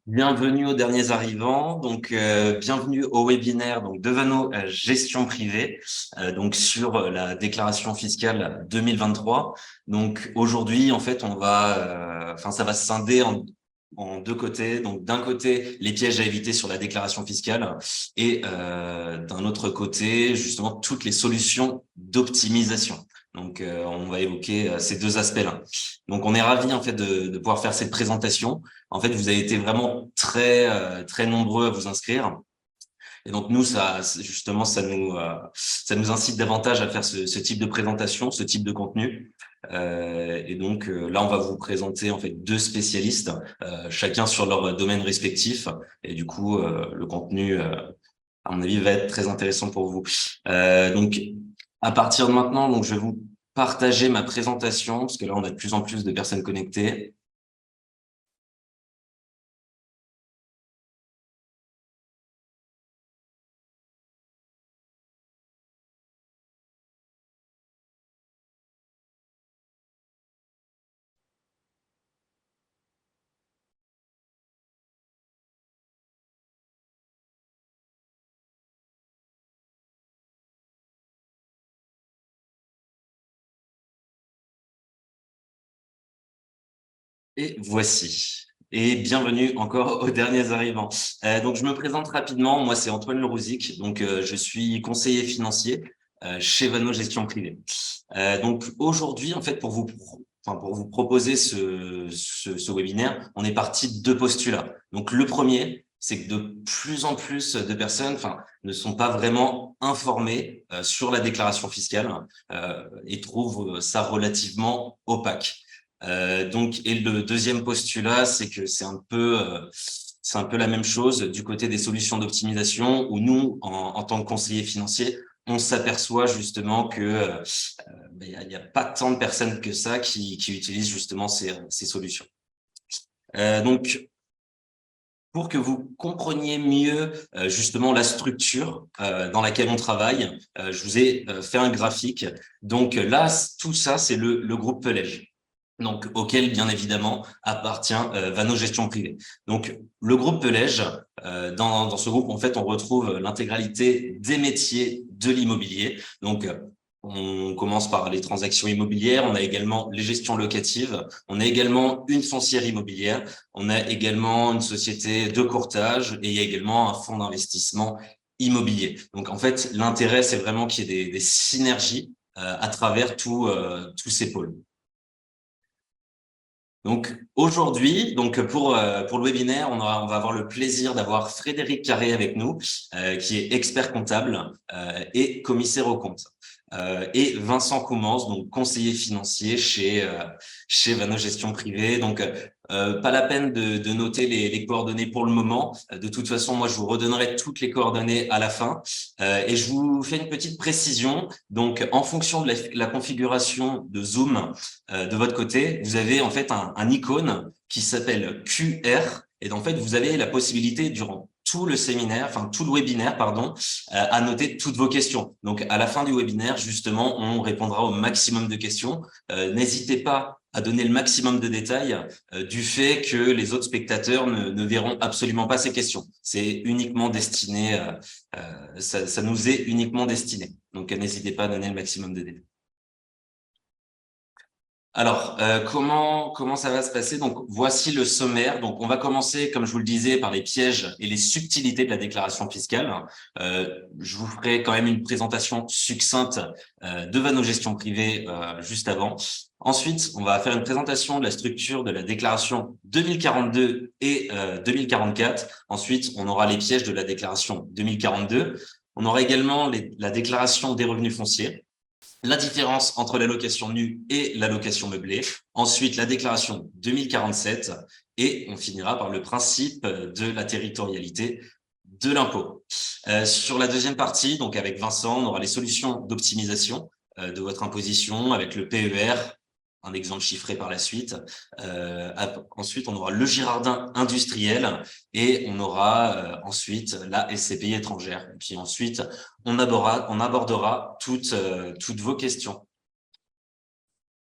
Bienvenue aux derniers arrivants. Bienvenue au webinaire de Vano Gestion privée, sur la déclaration fiscale 2023. Donc, aujourd'hui, en fait, ça va se scinder en deux côtés. Donc, d'un côté, les pièges à éviter sur la déclaration fiscale et d'un autre côté, justement, toutes les solutions d'optimisation. On va évoquer ces deux aspects-là. Donc, on est ravis, en fait, de pouvoir faire cette présentation. En fait, vous avez été vraiment très nombreux à vous inscrire. Et donc, nous, justement, ça nous incite davantage à faire ce type de présentation, ce type de contenu. Là, on va vous présenter, en fait, deux spécialistes, chacun sur leur domaine respectif. Et du coup, le contenu, à mon avis, va être très intéressant pour vous. Donc, à partir de maintenant, je vais vous partager ma présentation, parce que là, on a de plus en plus de personnes connectées. Et voici. Et bienvenue encore aux derniers arrivants. Je me présente rapidement. Moi, c'est Antoine Lerouzic. Je suis conseiller financier chez Vano Gestion Privée. Aujourd'hui, en fait, pour vous proposer ce webinaire, on est parti de deux postulats. Donc, le premier, c'est que de plus en plus de personnes, ne sont pas vraiment informées sur la déclaration fiscale et trouvent ça relativement opaque. Et le deuxième postulat, c'est que c'est un peu la même chose du côté des solutions d'optimisation où nous, en tant que conseiller financier, on s'aperçoit justement que il y a pas tant de personnes que ça qui utilisent justement ces solutions. Pour que vous compreniez mieux justement la structure dans laquelle on travaille, je vous ai fait un graphique. Là, tout ça, c'est le groupe Pelège. Auquel, bien évidemment, appartient Vano Gestion Privée. Le groupe Pelège, dans ce groupe, en fait, on retrouve l'intégralité des métiers de l'immobilier. On commence par les transactions immobilières, on a également les gestions locatives, on a également une foncière immobilière, on a également une société de courtage et il y a également un fonds d'investissement immobilier. En fait, l'intérêt, c'est vraiment qu'il y ait des synergies à travers tous ces pôles. Aujourd'hui, pour le webinaire, on va avoir le plaisir d'avoir Frédéric Carré avec nous, qui est expert comptable et commissaire aux comptes. Et Vincent Coumans, donc conseiller financier chez Vano Gestion Privée. Pas la peine de noter les coordonnées pour le moment. De toute façon, moi, je vous redonnerai toutes les coordonnées à la fin. Et je vous fais une petite précision. En fonction de la configuration de Zoom de votre côté, vous avez en fait un icône qui s'appelle QR. Et en fait, vous avez la possibilité durant tout le séminaire, tout le webinaire, pardon, à noter toutes vos questions. À la fin du webinaire, justement, on répondra au maximum de questions. N'hésitez pas à donner le maximum de détails du fait que les autres spectateurs ne verront absolument pas ces questions. C'est uniquement destiné, ça nous est uniquement destiné. N'hésitez pas à donner le maximum de détails. Alors, comment ça va se passer? Voici le sommaire. On va commencer, comme je vous le disais, par les pièges et les subtilités de la déclaration fiscale. Je vous ferai quand même une présentation succincte de Vano Gestion Privée juste avant. Ensuite, on va faire une présentation de la structure de la déclaration 2042 et 2044. Ensuite, on aura les pièges de la déclaration 2042. On aura également la déclaration des revenus fonciers, la différence entre la location nue et la location meublée, ensuite la déclaration 2047 et on finira par le principe de la territorialité de l'impôt. Sur la deuxième partie, avec Vincent, on aura les solutions d'optimisation de votre imposition avec le PER, un exemple chiffré par la suite. Ensuite, on aura le Girardin industriel et on aura ensuite la SCPI étrangère. Et puis ensuite, on abordera toutes vos questions.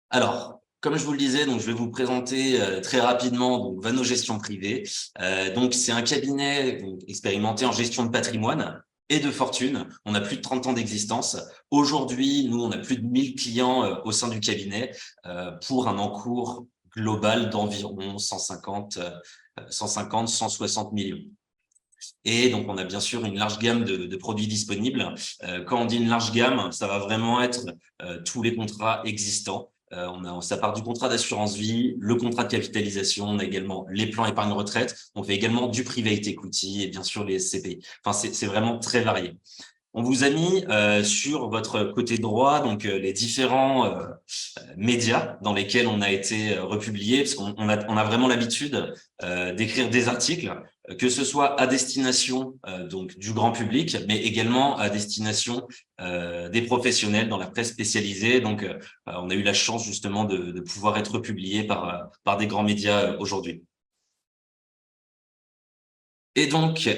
Alors, Comme je vous le disais, donc je vais vous présenter très rapidement donc Vano Gestion Privée. Donc c'est un cabinet donc, expérimenté en gestion de patrimoine et de fortune. On a plus de 30 ans d'existence. Aujourd'hui, nous, on a plus de 1000 clients au sein du cabinet pour un encours global d'environ 160 millions. Et donc, on a bien sûr une large gamme de produits disponibles. Quand on dit une large gamme, ça va vraiment être tous les contrats existants. Ça part du contrat d'assurance vie, le contrat de capitalisation, on a également les plans épargne retraite, on fait également du private equity et bien sûr les SCPI. Enfin, c'est vraiment très varié. On vous a mis sur votre côté droit donc les différents médias dans lesquels on a été republié, parce qu'on a vraiment l'habitude d'écrire des articles, que ce soit à destination donc du grand public, mais également à destination des professionnels dans la presse spécialisée. Donc, on a eu la chance justement de pouvoir être publié par des grands médias aujourd'hui. Et donc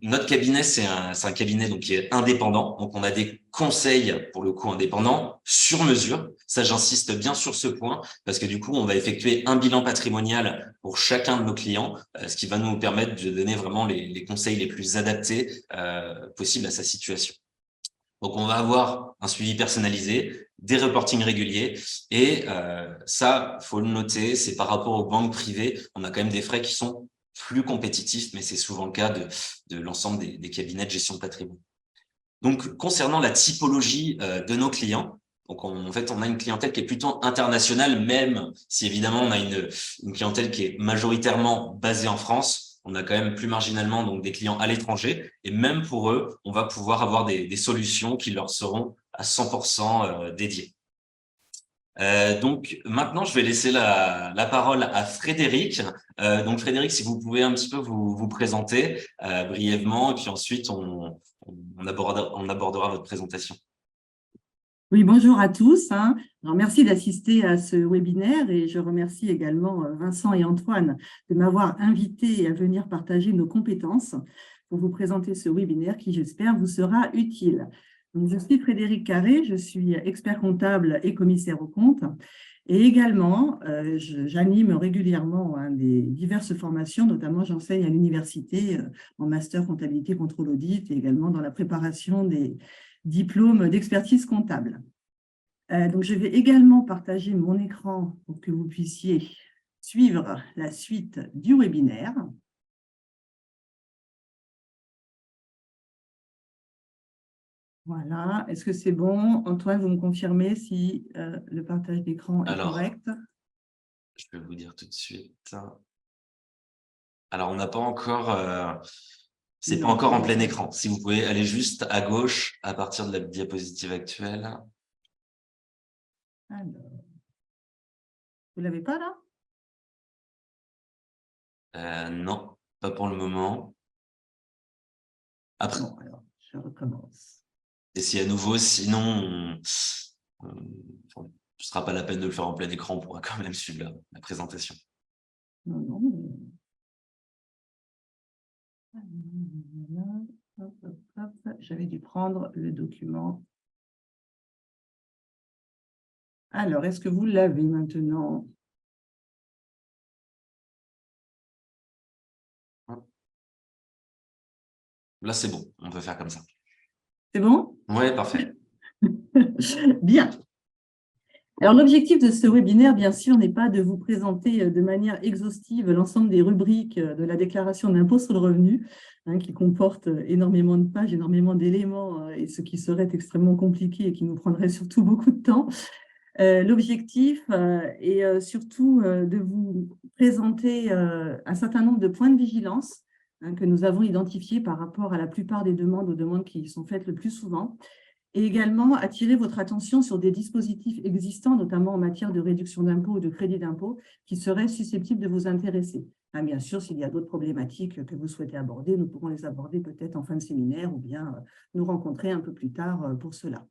notre cabinet, c'est un cabinet donc qui est indépendant. Donc, on a des conseils, pour le coup, indépendants, sur mesure. Ça, j'insiste bien sur ce point, parce que du coup, on va effectuer un bilan patrimonial pour chacun de nos clients, ce qui va nous permettre de donner vraiment les conseils les plus adaptés possibles à sa situation. Donc, on va avoir un suivi personnalisé, des reportings réguliers, et ça, faut le noter, c'est par rapport aux banques privées, on a quand même des frais qui sont plus compétitifs, mais c'est souvent le cas de l'ensemble des cabinets de gestion de patrimoine. Donc, concernant la typologie de nos clients, donc en fait, on a une clientèle qui est plutôt internationale, même si évidemment on a une clientèle qui est majoritairement basée en France. On a quand même plus marginalement donc des clients à l'étranger, et même pour eux, on va pouvoir avoir des solutions qui leur seront à 100% dédiées. Donc maintenant, je vais laisser la parole à Frédéric. Donc Frédéric, si vous pouvez un petit peu vous présenter brièvement, et puis ensuite on abordera votre présentation. Oui, bonjour à tous. Alors, merci d'assister à ce webinaire et je remercie également Vincent et Antoine de m'avoir invité à venir partager nos compétences pour vous présenter ce webinaire qui, j'espère, vous sera utile. Donc, je suis Frédéric Carré, je suis expert comptable et commissaire aux comptes. Et également, j'anime régulièrement des diverses formations, notamment j'enseigne à l'université en master comptabilité, contrôle audit et également dans la préparation des diplômes d'expertise comptable. Donc, je vais également partager mon écran pour que vous puissiez suivre la suite du webinaire. Voilà. Est-ce que c'est bon? Antoine, vous me confirmez si le partage d'écran est correct? Je vais vous dire tout de suite. Alors, on n'a pas encore... c'est pas encore en plein écran. Si vous pouvez aller juste à gauche à partir de la diapositive actuelle. Alors, vous ne l'avez pas là? Non, pas pour le moment. Après, bon, alors, je recommence. Essayez à nouveau, sinon ce ne sera pas la peine de le faire en plein écran, on pourra quand même suivre la présentation. Non, non. J'avais dû prendre le document. Alors, est-ce que vous l'avez maintenant? Là, c'est bon, on peut faire comme ça. C'est bon? Oui, parfait. Bien. Alors, l'objectif de ce webinaire, bien sûr, n'est pas de vous présenter de manière exhaustive l'ensemble des rubriques de la déclaration d'impôt sur le revenu, qui comporte énormément de pages, énormément d'éléments, et ce qui serait extrêmement compliqué et qui nous prendrait surtout beaucoup de temps. L'objectif est surtout de vous présenter un certain nombre de points de vigilance que nous avons identifiés par rapport à la plupart des demandes, aux demandes qui sont faites le plus souvent, et également attirer votre attention sur des dispositifs existants, notamment en matière de réduction d'impôt ou de crédit d'impôt, qui seraient susceptibles de vous intéresser. Bien sûr, s'il y a d'autres problématiques que vous souhaitez aborder, nous pourrons les aborder peut-être en fin de séminaire ou bien nous rencontrer un peu plus tard pour cela.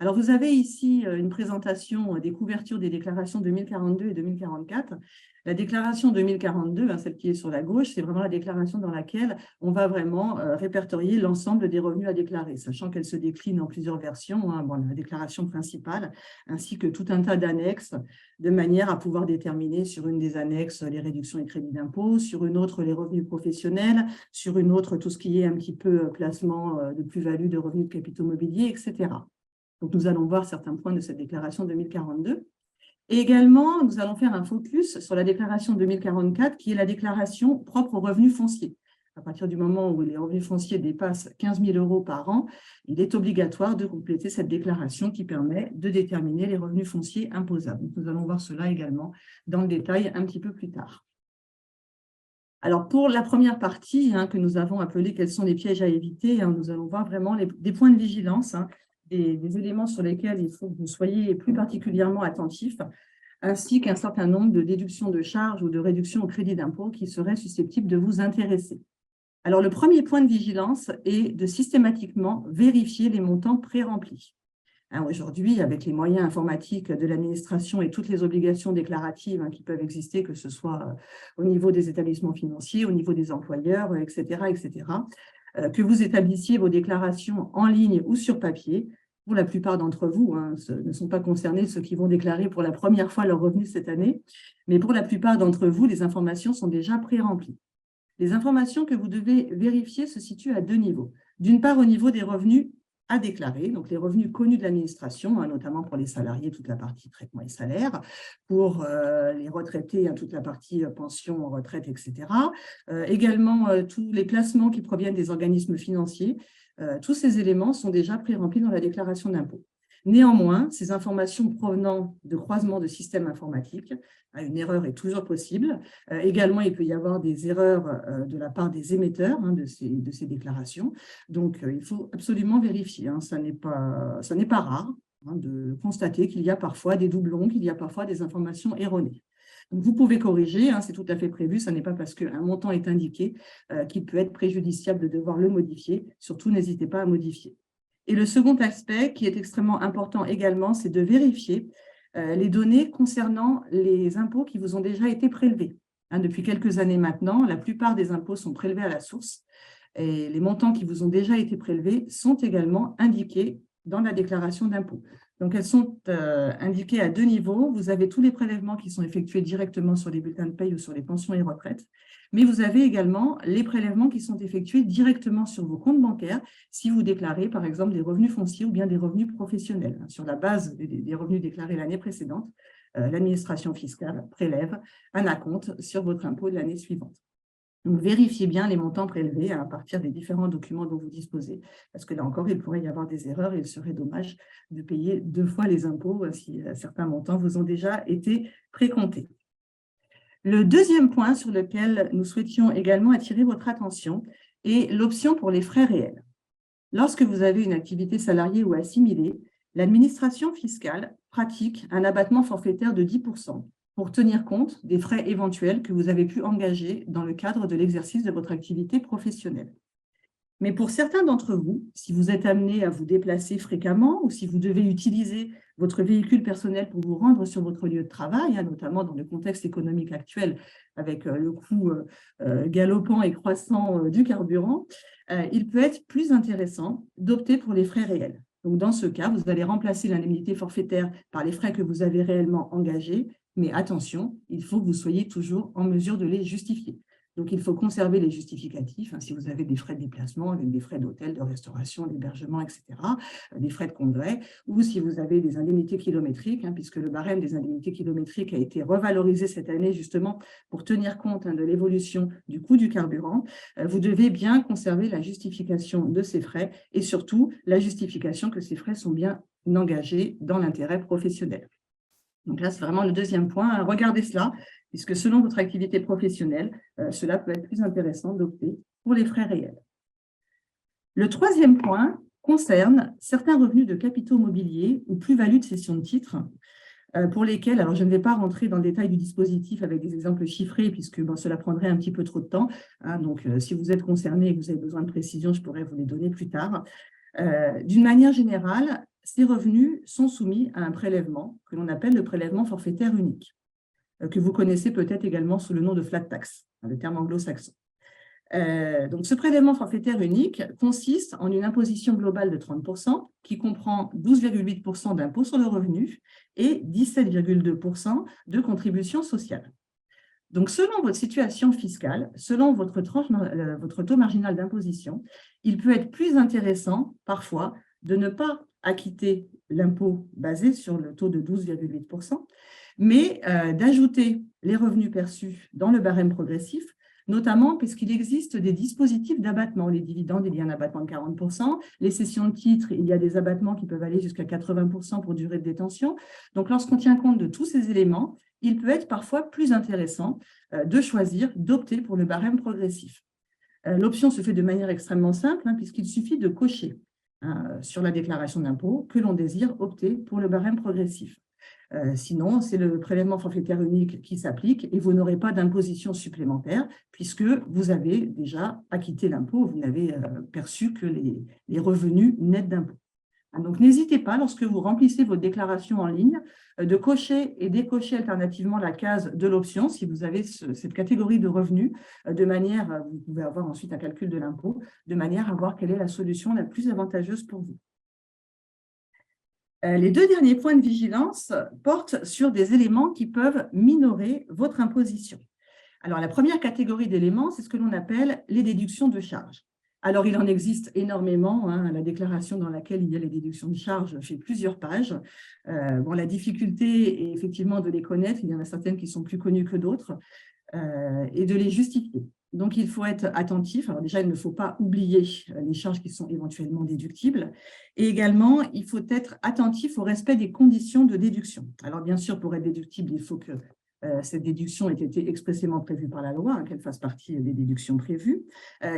Alors, vous avez ici une présentation des couvertures des déclarations 2042 et 2044. La déclaration 2042, celle qui est sur la gauche, c'est vraiment la déclaration dans laquelle on va vraiment répertorier l'ensemble des revenus à déclarer, sachant qu'elle se décline en plusieurs versions, la déclaration principale, ainsi que tout un tas d'annexes, de manière à pouvoir déterminer sur une des annexes les réductions et crédits d'impôt, sur une autre les revenus professionnels, sur une autre tout ce qui est un petit peu placement de plus-value de revenus de capitaux mobiliers, etc. Donc, nous allons voir certains points de cette déclaration 2042. Et également, nous allons faire un focus sur la déclaration 2044, qui est la déclaration propre aux revenus fonciers. À partir du moment où les revenus fonciers dépassent 15 000 € par an, il est obligatoire de compléter cette déclaration qui permet de déterminer les revenus fonciers imposables. Donc, nous allons voir cela également dans le détail un petit peu plus tard. Alors, pour la première partie que nous avons appelée « Quels sont les pièges à éviter », nous allons voir vraiment des points de vigilance, des éléments sur lesquels il faut que vous soyez plus particulièrement attentifs, ainsi qu'un certain nombre de déductions de charges ou de réductions au crédit d'impôt qui seraient susceptibles de vous intéresser. Alors, le premier point de vigilance est de systématiquement vérifier les montants pré-remplis. Aujourd'hui, avec les moyens informatiques de l'administration et toutes les obligations déclaratives qui peuvent exister, que ce soit au niveau des établissements financiers, au niveau des employeurs, etc., que vous établissiez vos déclarations en ligne ou sur papier. Pour la plupart d'entre vous, ce ne sont pas concernés ceux qui vont déclarer pour la première fois leurs revenus cette année, mais pour la plupart d'entre vous, les informations sont déjà pré-remplies. Les informations que vous devez vérifier se situent à deux niveaux. D'une part, au niveau des revenus à déclarer, donc les revenus connus de l'administration, notamment pour les salariés, toute la partie traitement et salaire, pour les retraités, toute la partie pension, retraite, etc. Également, tous les placements qui proviennent des organismes financiers, tous ces éléments sont déjà pré-remplis dans la déclaration d'impôt. Néanmoins, ces informations provenant de croisements de systèmes informatiques, une erreur est toujours possible. Également, il peut y avoir des erreurs de la part des émetteurs de ces déclarations. Donc, il faut absolument vérifier. Ça n'est pas rare de constater qu'il y a parfois des doublons, qu'il y a parfois des informations erronées. Donc, vous pouvez corriger, c'est tout à fait prévu. Ce n'est pas parce qu'un montant est indiqué qu'il peut être préjudiciable de devoir le modifier. Surtout, n'hésitez pas à modifier. Et le second aspect, qui est extrêmement important également, c'est de vérifier les données concernant les impôts qui vous ont déjà été prélevés. Depuis quelques années maintenant, la plupart des impôts sont prélevés à la source et les montants qui vous ont déjà été prélevés sont également indiqués dans la déclaration d'impôt. Donc, elles sont indiquées à deux niveaux. Vous avez tous les prélèvements qui sont effectués directement sur les bulletins de paie ou sur les pensions et retraites, mais vous avez également les prélèvements qui sont effectués directement sur vos comptes bancaires si vous déclarez, par exemple, des revenus fonciers ou bien des revenus professionnels. Sur la base des revenus déclarés l'année précédente, l'administration fiscale prélève un acompte sur votre impôt de l'année suivante. Donc, vérifiez bien les montants prélevés à partir des différents documents dont vous disposez, parce que là encore, il pourrait y avoir des erreurs et il serait dommage de payer deux fois les impôts si certains montants vous ont déjà été précomptés. Le deuxième point sur lequel nous souhaitions également attirer votre attention est l'option pour les frais réels. Lorsque vous avez une activité salariée ou assimilée, l'administration fiscale pratique un abattement forfaitaire de 10% pour tenir compte des frais éventuels que vous avez pu engager dans le cadre de l'exercice de votre activité professionnelle. Mais pour certains d'entre vous, si vous êtes amené à vous déplacer fréquemment ou si vous devez utiliser votre véhicule personnel pour vous rendre sur votre lieu de travail, notamment dans le contexte économique actuel avec le coût galopant et croissant du carburant, il peut être plus intéressant d'opter pour les frais réels. Donc, dans ce cas, vous allez remplacer l'indemnité forfaitaire par les frais que vous avez réellement engagés, mais attention, il faut que vous soyez toujours en mesure de les justifier. Donc, il faut conserver les justificatifs, si vous avez des frais de déplacement, avec des frais d'hôtel, de restauration, d'hébergement, etc., des frais de congrès, ou si vous avez des indemnités kilométriques, puisque le barème des indemnités kilométriques a été revalorisé cette année justement pour tenir compte de l'évolution du coût du carburant, vous devez bien conserver la justification de ces frais et surtout la justification que ces frais sont bien engagés dans l'intérêt professionnel. Donc là, c'est vraiment le deuxième point. Regardez cela, puisque selon votre activité professionnelle, cela peut être plus intéressant d'opter pour les frais réels. Le troisième point concerne certains revenus de capitaux mobiliers ou plus-value de cession de titres, pour lesquels, alors je ne vais pas rentrer dans le détail du dispositif avec des exemples chiffrés, puisque cela prendrait un petit peu trop de temps. Donc, si vous êtes concerné et que vous avez besoin de précision, je pourrais vous les donner plus tard. D'une manière générale, ces revenus sont soumis à un prélèvement que l'on appelle le prélèvement forfaitaire unique, que vous connaissez peut-être également sous le nom de flat tax, le terme anglo-saxon. Donc, ce prélèvement forfaitaire unique consiste en une imposition globale de 30% qui comprend 12,8% d'impôt sur le revenu et 17,2% de contribution sociale. Donc, selon votre situation fiscale, selon votre taux marginal d'imposition, il peut être plus intéressant parfois de ne pas acquitter l'impôt basé sur le taux de 12,8%, mais d'ajouter les revenus perçus dans le barème progressif, notamment parce qu'il existe des dispositifs d'abattement. Les dividendes, il y a un abattement de 40%. Les cessions de titres, il y a des abattements qui peuvent aller jusqu'à 80% pour durée de détention. Donc, lorsqu'on tient compte de tous ces éléments, il peut être parfois plus intéressant de choisir, d'opter pour le barème progressif. L'option se fait de manière extrêmement simple, puisqu'il suffit de cocher sur la déclaration d'impôt que l'on désire opter pour le barème progressif. Sinon, c'est le prélèvement forfaitaire unique qui s'applique et vous n'aurez pas d'imposition supplémentaire puisque vous avez déjà acquitté l'impôt, vous n'avez perçu que les revenus nets d'impôt. Donc, n'hésitez pas, lorsque vous remplissez votre déclaration en ligne, de cocher et décocher alternativement la case de l'option si vous avez cette catégorie de revenus, de manière, vous pouvez avoir ensuite un calcul de l'impôt, de manière à voir quelle est la solution la plus avantageuse pour vous. Les deux derniers points de vigilance portent sur des éléments qui peuvent minorer votre imposition. Alors, la première catégorie d'éléments, c'est ce que l'on appelle les déductions de charges. Alors, il en existe énormément. La déclaration dans laquelle il y a les déductions de charges fait plusieurs pages. La difficulté est effectivement de les connaître. Il y en a certaines qui sont plus connues que d'autres et de les justifier. Donc, il faut être attentif. Alors déjà, il ne faut pas oublier les charges qui sont éventuellement déductibles. Et également, il faut être attentif au respect des conditions de déduction. Alors, bien sûr, pour être déductible, il faut que cette déduction ait été expressément prévue par la loi, qu'elle fasse partie des déductions prévues.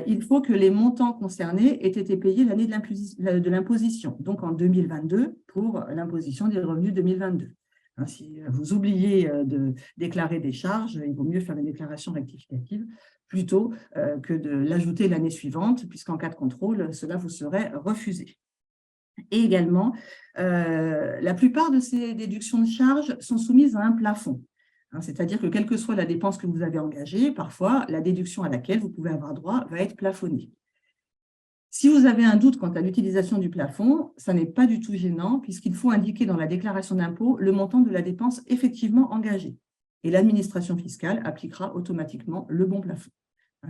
Il faut que les montants concernés aient été payés l'année de l'imposition, donc en 2022 pour l'imposition des revenus 2022. Si vous oubliez de déclarer des charges, il vaut mieux faire une déclaration rectificative plutôt que de l'ajouter l'année suivante, puisqu'en cas de contrôle, cela vous serait refusé. Et également, la plupart de ces déductions de charges sont soumises à un plafond. C'est-à-dire que quelle que soit la dépense que vous avez engagée, parfois, la déduction à laquelle vous pouvez avoir droit va être plafonnée. Si vous avez un doute quant à l'utilisation du plafond, ça n'est pas du tout gênant puisqu'il faut indiquer dans la déclaration d'impôt le montant de la dépense effectivement engagée. Et l'administration fiscale appliquera automatiquement le bon plafond.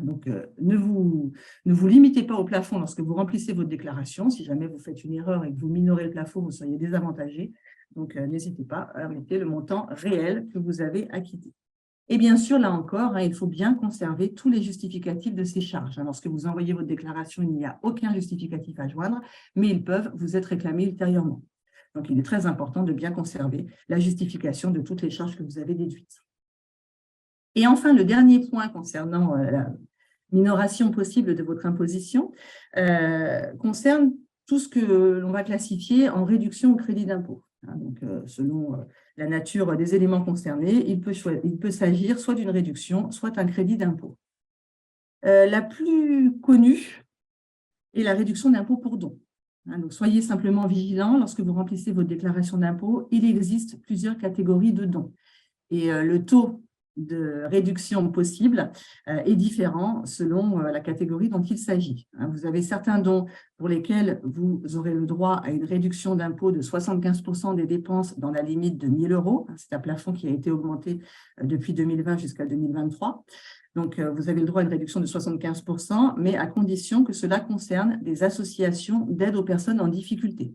Donc, ne vous limitez pas au plafond lorsque vous remplissez votre déclaration. Si jamais vous faites une erreur et que vous minorez le plafond, vous seriez désavantagé. Donc, n'hésitez pas à mettre le montant réel que vous avez acquitté. Et bien sûr, là encore, il faut bien conserver tous les justificatifs de ces charges. Lorsque vous envoyez votre déclaration, il n'y a aucun justificatif à joindre, mais ils peuvent vous être réclamés ultérieurement. Donc, il est très important de bien conserver la justification de toutes les charges que vous avez déduites. Et enfin, le dernier point concernant la minoration possible de votre imposition concerne tout ce que l'on va classifier en réduction au crédit d'impôt. Donc, selon la nature des éléments concernés, il peut s'agir soit d'une réduction, soit un crédit d'impôt. La plus connue est la réduction d'impôt pour don. Donc, soyez simplement vigilants lorsque vous remplissez votre déclaration d'impôt. Il existe plusieurs catégories de dons. Et le taux de réduction possible est différent selon la catégorie dont il s'agit. Vous avez certains dons pour lesquels vous aurez le droit à une réduction d'impôt de 75% des dépenses dans la limite de 1 000 €. C'est un plafond qui a été augmenté depuis 2020 jusqu'à 2023. Donc, vous avez le droit à une réduction de 75%, mais à condition que cela concerne des associations d'aide aux personnes en difficulté.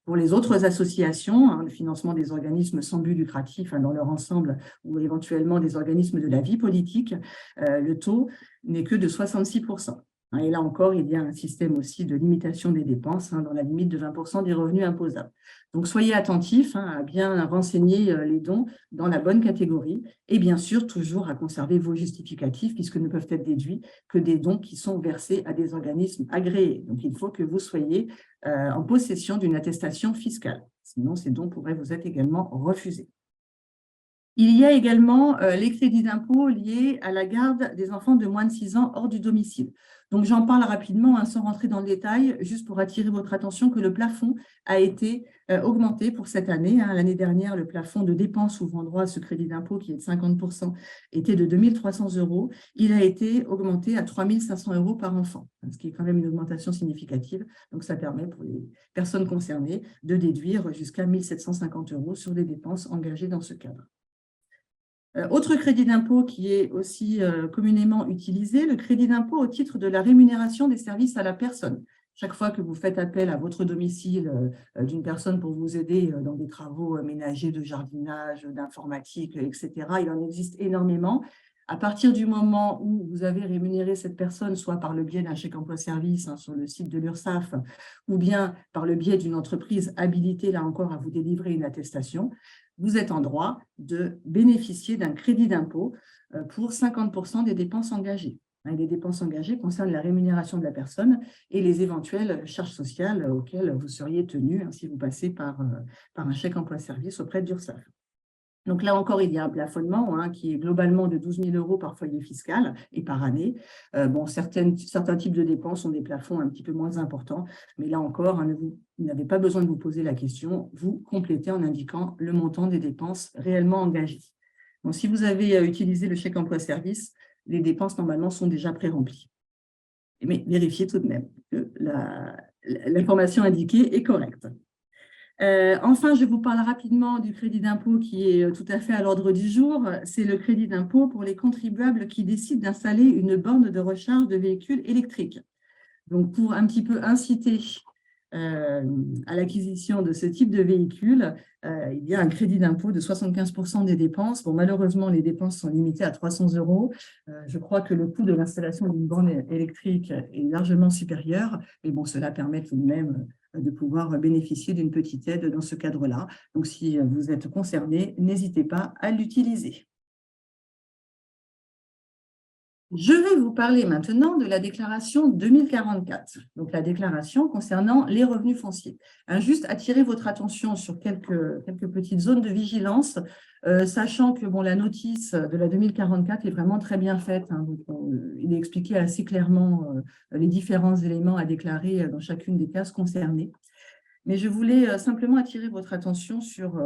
Pour les autres associations, le financement des organismes sans but lucratif dans leur ensemble ou éventuellement des organismes de la vie politique, le taux n'est que de 66%. Et là encore, il y a un système aussi de limitation des dépenses dans la limite de 20% des revenus imposables. Donc, soyez attentifs à bien renseigner les dons dans la bonne catégorie et bien sûr, toujours à conserver vos justificatifs puisque ne peuvent être déduits que des dons qui sont versés à des organismes agréés. Donc, il faut que vous soyez en possession d'une attestation fiscale. Sinon, ces dons pourraient vous être également refusés. Il y a également les crédits d'impôt liés à la garde des enfants de moins de 6 ans hors du domicile. Donc, j'en parle rapidement, hein, sans rentrer dans le détail, juste pour attirer votre attention que le plafond a été augmenté pour cette année, hein. L'année dernière, le plafond de dépenses ouvrant droit à ce crédit d'impôt, qui est de 50%, était de 2 300 €. Il a été augmenté à 3 500 € par enfant, ce qui est quand même une augmentation significative. Donc, ça permet pour les personnes concernées de déduire jusqu'à 1 750 € sur des dépenses engagées dans ce cadre. Autre crédit d'impôt qui est aussi communément utilisé, le crédit d'impôt au titre de la rémunération des services à la personne. Chaque fois que vous faites appel à votre domicile d'une personne pour vous aider dans des travaux ménagers, de jardinage, d'informatique, etc., il en existe énormément. À partir du moment où vous avez rémunéré cette personne, soit par le biais d'un chèque emploi-service, hein, sur le site de l'URSSAF, ou bien par le biais d'une entreprise habilitée, là encore, à vous délivrer une attestation, vous êtes en droit de bénéficier d'un crédit d'impôt pour 50% des dépenses engagées. Les dépenses engagées concernent la rémunération de la personne et les éventuelles charges sociales auxquelles vous seriez tenu, hein, si vous passez par un chèque emploi-service auprès de l'URSSAF. Donc là encore, il y a un plafonnement, hein, qui est globalement de 12 000 € par foyer fiscal et par année. Bon, certains types de dépenses ont des plafonds un petit peu moins importants, mais là encore, hein, vous n'avez pas besoin de vous poser la question, vous complétez en indiquant le montant des dépenses réellement engagées. Donc, si vous avez utilisé le chèque emploi-service, les dépenses normalement sont déjà pré-remplies. Mais vérifiez tout de même que l'information indiquée est correcte. Enfin, je vous parle rapidement du crédit d'impôt qui est tout à fait à l'ordre du jour. C'est le crédit d'impôt pour les contribuables qui décident d'installer une borne de recharge de véhicules électriques. Donc, pour un petit peu inciter à l'acquisition de ce type de véhicule, il y a un crédit d'impôt de 75% des dépenses. Bon, malheureusement, les dépenses sont limitées à 300 €. Je crois que le coût de l'installation d'une borne électrique est largement supérieur, mais bon, cela permet tout de même de pouvoir bénéficier d'une petite aide dans ce cadre-là. Donc, si vous êtes concerné, n'hésitez pas à l'utiliser. Je vais vous parler maintenant de la déclaration 2044, donc la déclaration concernant les revenus fonciers. Juste attirer votre attention sur quelques petites zones de vigilance, sachant que bon, la notice de la 2044 est vraiment très bien faite, hein, donc il est expliqué assez clairement les différents éléments à déclarer dans chacune des cases concernées. Mais je voulais simplement attirer votre attention sur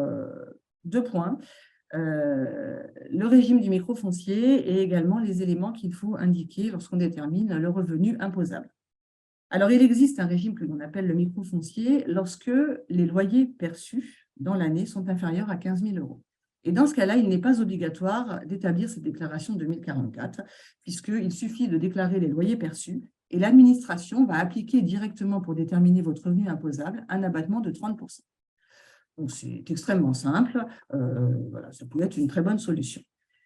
2 points. Le régime du microfoncier et également les éléments qu'il faut indiquer lorsqu'on détermine le revenu imposable. Alors, il existe un régime que l'on appelle le microfoncier lorsque les loyers perçus dans l'année sont inférieurs à 15 000 €. Et dans ce cas-là, il n'est pas obligatoire d'établir cette déclaration 2044, puisqu'il suffit de déclarer les loyers perçus et l'administration va appliquer directement pour déterminer votre revenu imposable un abattement de 30%. Donc, c'est extrêmement simple. Voilà, ça peut être une très bonne solution.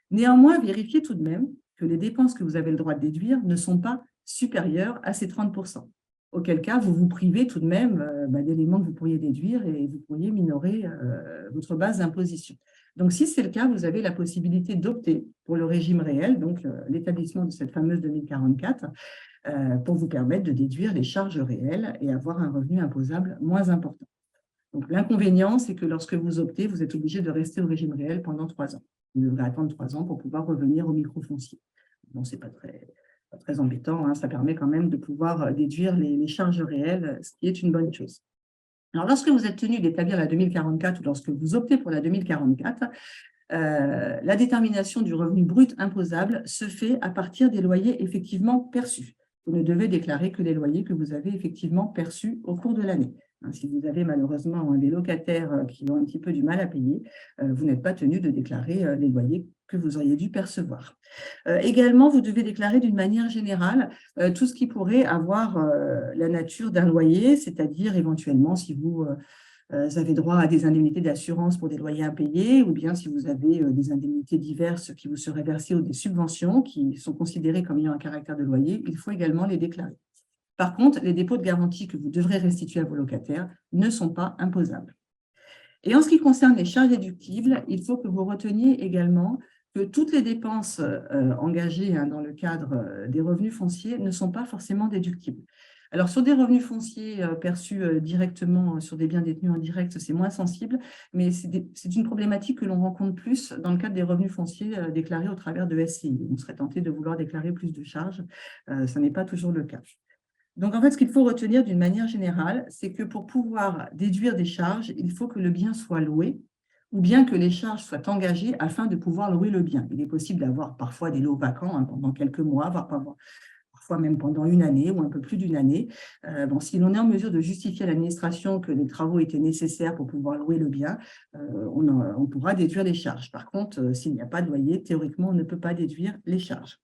Néanmoins, vérifiez tout de même que les dépenses que vous avez le droit de déduire ne sont pas supérieures à ces 30%. Auquel cas, vous vous privez tout de même d'éléments que vous pourriez déduire et vous pourriez minorer votre base d'imposition. Donc, si c'est le cas, vous avez la possibilité d'opter pour le régime réel, donc l'établissement de cette fameuse 2044, pour vous permettre de déduire les charges réelles et avoir un revenu imposable moins important. Donc, l'inconvénient, c'est que lorsque vous optez, vous êtes obligé de rester au régime réel pendant 3 ans. Vous devrez attendre 3 ans pour pouvoir revenir au microfoncier. Bon, ce n'est pas très embêtant, hein, ça permet quand même de pouvoir déduire les charges réelles, ce qui est une bonne chose. Alors, lorsque vous êtes tenu d'établir la 2044 ou lorsque vous optez pour la 2044, la détermination du revenu brut imposable se fait à partir des loyers effectivement perçus. Vous ne devez déclarer que les loyers que vous avez effectivement perçus au cours de l'année. Si vous avez malheureusement des locataires qui ont un petit peu du mal à payer, vous n'êtes pas tenu de déclarer les loyers que vous auriez dû percevoir. Également, vous devez déclarer d'une manière générale tout ce qui pourrait avoir la nature d'un loyer, c'est-à-dire éventuellement si vous avez droit à des indemnités d'assurance pour des loyers impayés, ou bien si vous avez des indemnités diverses qui vous seraient versées ou des subventions qui sont considérées comme ayant un caractère de loyer, il faut également les déclarer. Par contre, les dépôts de garantie que vous devrez restituer à vos locataires ne sont pas imposables. Et en ce qui concerne les charges déductibles, il faut que vous reteniez également que toutes les dépenses engagées dans le cadre des revenus fonciers ne sont pas forcément déductibles. Alors, sur des revenus fonciers perçus directement sur des biens détenus en direct, c'est moins sensible, mais c'est une problématique que l'on rencontre plus dans le cadre des revenus fonciers déclarés au travers de SCI. On serait tenté de vouloir déclarer plus de charges. Ce n'est pas toujours le cas. Donc, en fait, ce qu'il faut retenir d'une manière générale, c'est que pour pouvoir déduire des charges, il faut que le bien soit loué ou bien que les charges soient engagées afin de pouvoir louer le bien. Il est possible d'avoir parfois des lots vacants pendant quelques mois, voire parfois même pendant une année ou un peu plus d'une année. Si l'on est en mesure de justifier à l'administration que les travaux étaient nécessaires pour pouvoir louer le bien, on pourra déduire les charges. Par contre, s'il n'y a pas de loyer, théoriquement, on ne peut pas déduire les charges.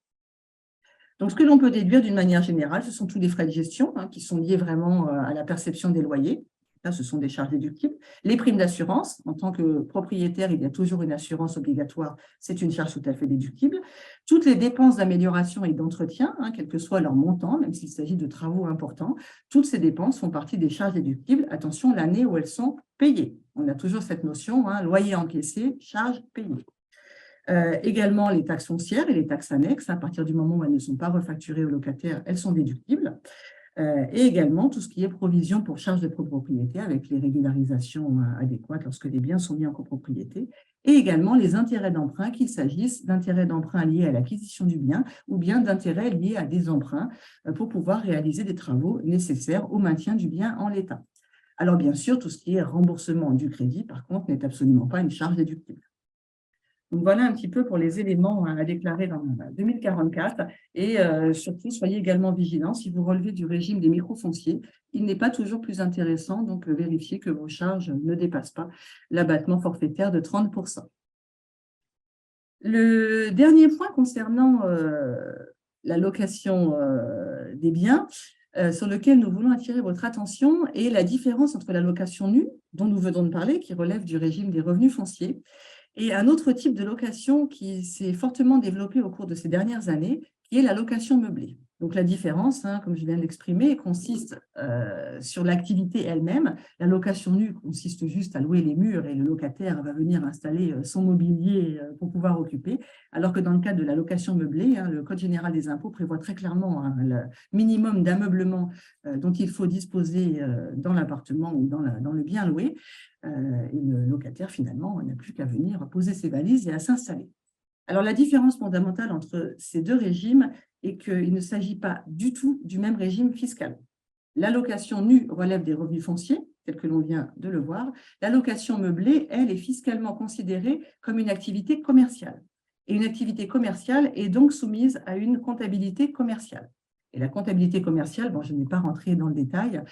Donc, ce que l'on peut déduire d'une manière générale, ce sont tous les frais de gestion qui sont liés vraiment à la perception des loyers. Là, ce sont des charges déductibles. Les primes d'assurance, en tant que propriétaire, il y a toujours une assurance obligatoire, c'est une charge tout à fait déductible. Toutes les dépenses d'amélioration et d'entretien, quel que soit leur montant, même s'il s'agit de travaux importants, toutes ces dépenses font partie des charges déductibles. Attention, l'année où elles sont payées. On a toujours cette notion, loyer encaissé, charges payées. Également, les taxes foncières et les taxes annexes, à partir du moment où elles ne sont pas refacturées aux locataires, elles sont déductibles. Et également, tout ce qui est provision pour charges de copropriété avec les régularisations adéquates lorsque les biens sont mis en copropriété. Et également, les intérêts d'emprunt, qu'il s'agisse d'intérêts d'emprunt liés à l'acquisition du bien ou bien d'intérêts liés à des emprunts pour pouvoir réaliser des travaux nécessaires au maintien du bien en l'état. Alors, bien sûr, tout ce qui est remboursement du crédit, par contre, n'est absolument pas une charge déductible. Donc, voilà un petit peu pour les éléments à déclarer dans 2044. Et surtout, soyez également vigilants. Si vous relevez du régime des microfonciers, il n'est pas toujours plus intéressant. Donc, vérifiez que vos charges ne dépassent pas l'abattement forfaitaire de 30%. Le dernier point concernant la location des biens, sur lequel nous voulons attirer votre attention, est la différence entre la location nue, dont nous venons de parler, qui relève du régime des revenus fonciers, et un autre type de location qui s'est fortement développé au cours de ces dernières années, qui est la location meublée. Donc, la différence, comme je viens de l'exprimer, consiste sur l'activité elle-même. La location nue consiste juste à louer les murs et le locataire va venir installer son mobilier pour pouvoir occuper, alors que dans le cadre de la location meublée, le Code général des impôts prévoit très clairement le minimum d'ameublement dont il faut disposer dans l'appartement ou dans le bien loué. Et le locataire, finalement, n'a plus qu'à venir poser ses valises et à s'installer. Alors, la différence fondamentale entre ces deux régimes est qu'il ne s'agit pas du tout du même régime fiscal. La location nue relève des revenus fonciers, tel que l'on vient de le voir. La location meublée, elle, est fiscalement considérée comme une activité commerciale. Et une activité commerciale est donc soumise à une comptabilité commerciale. Et la comptabilité commerciale, je n'ai pas rentré dans le détail,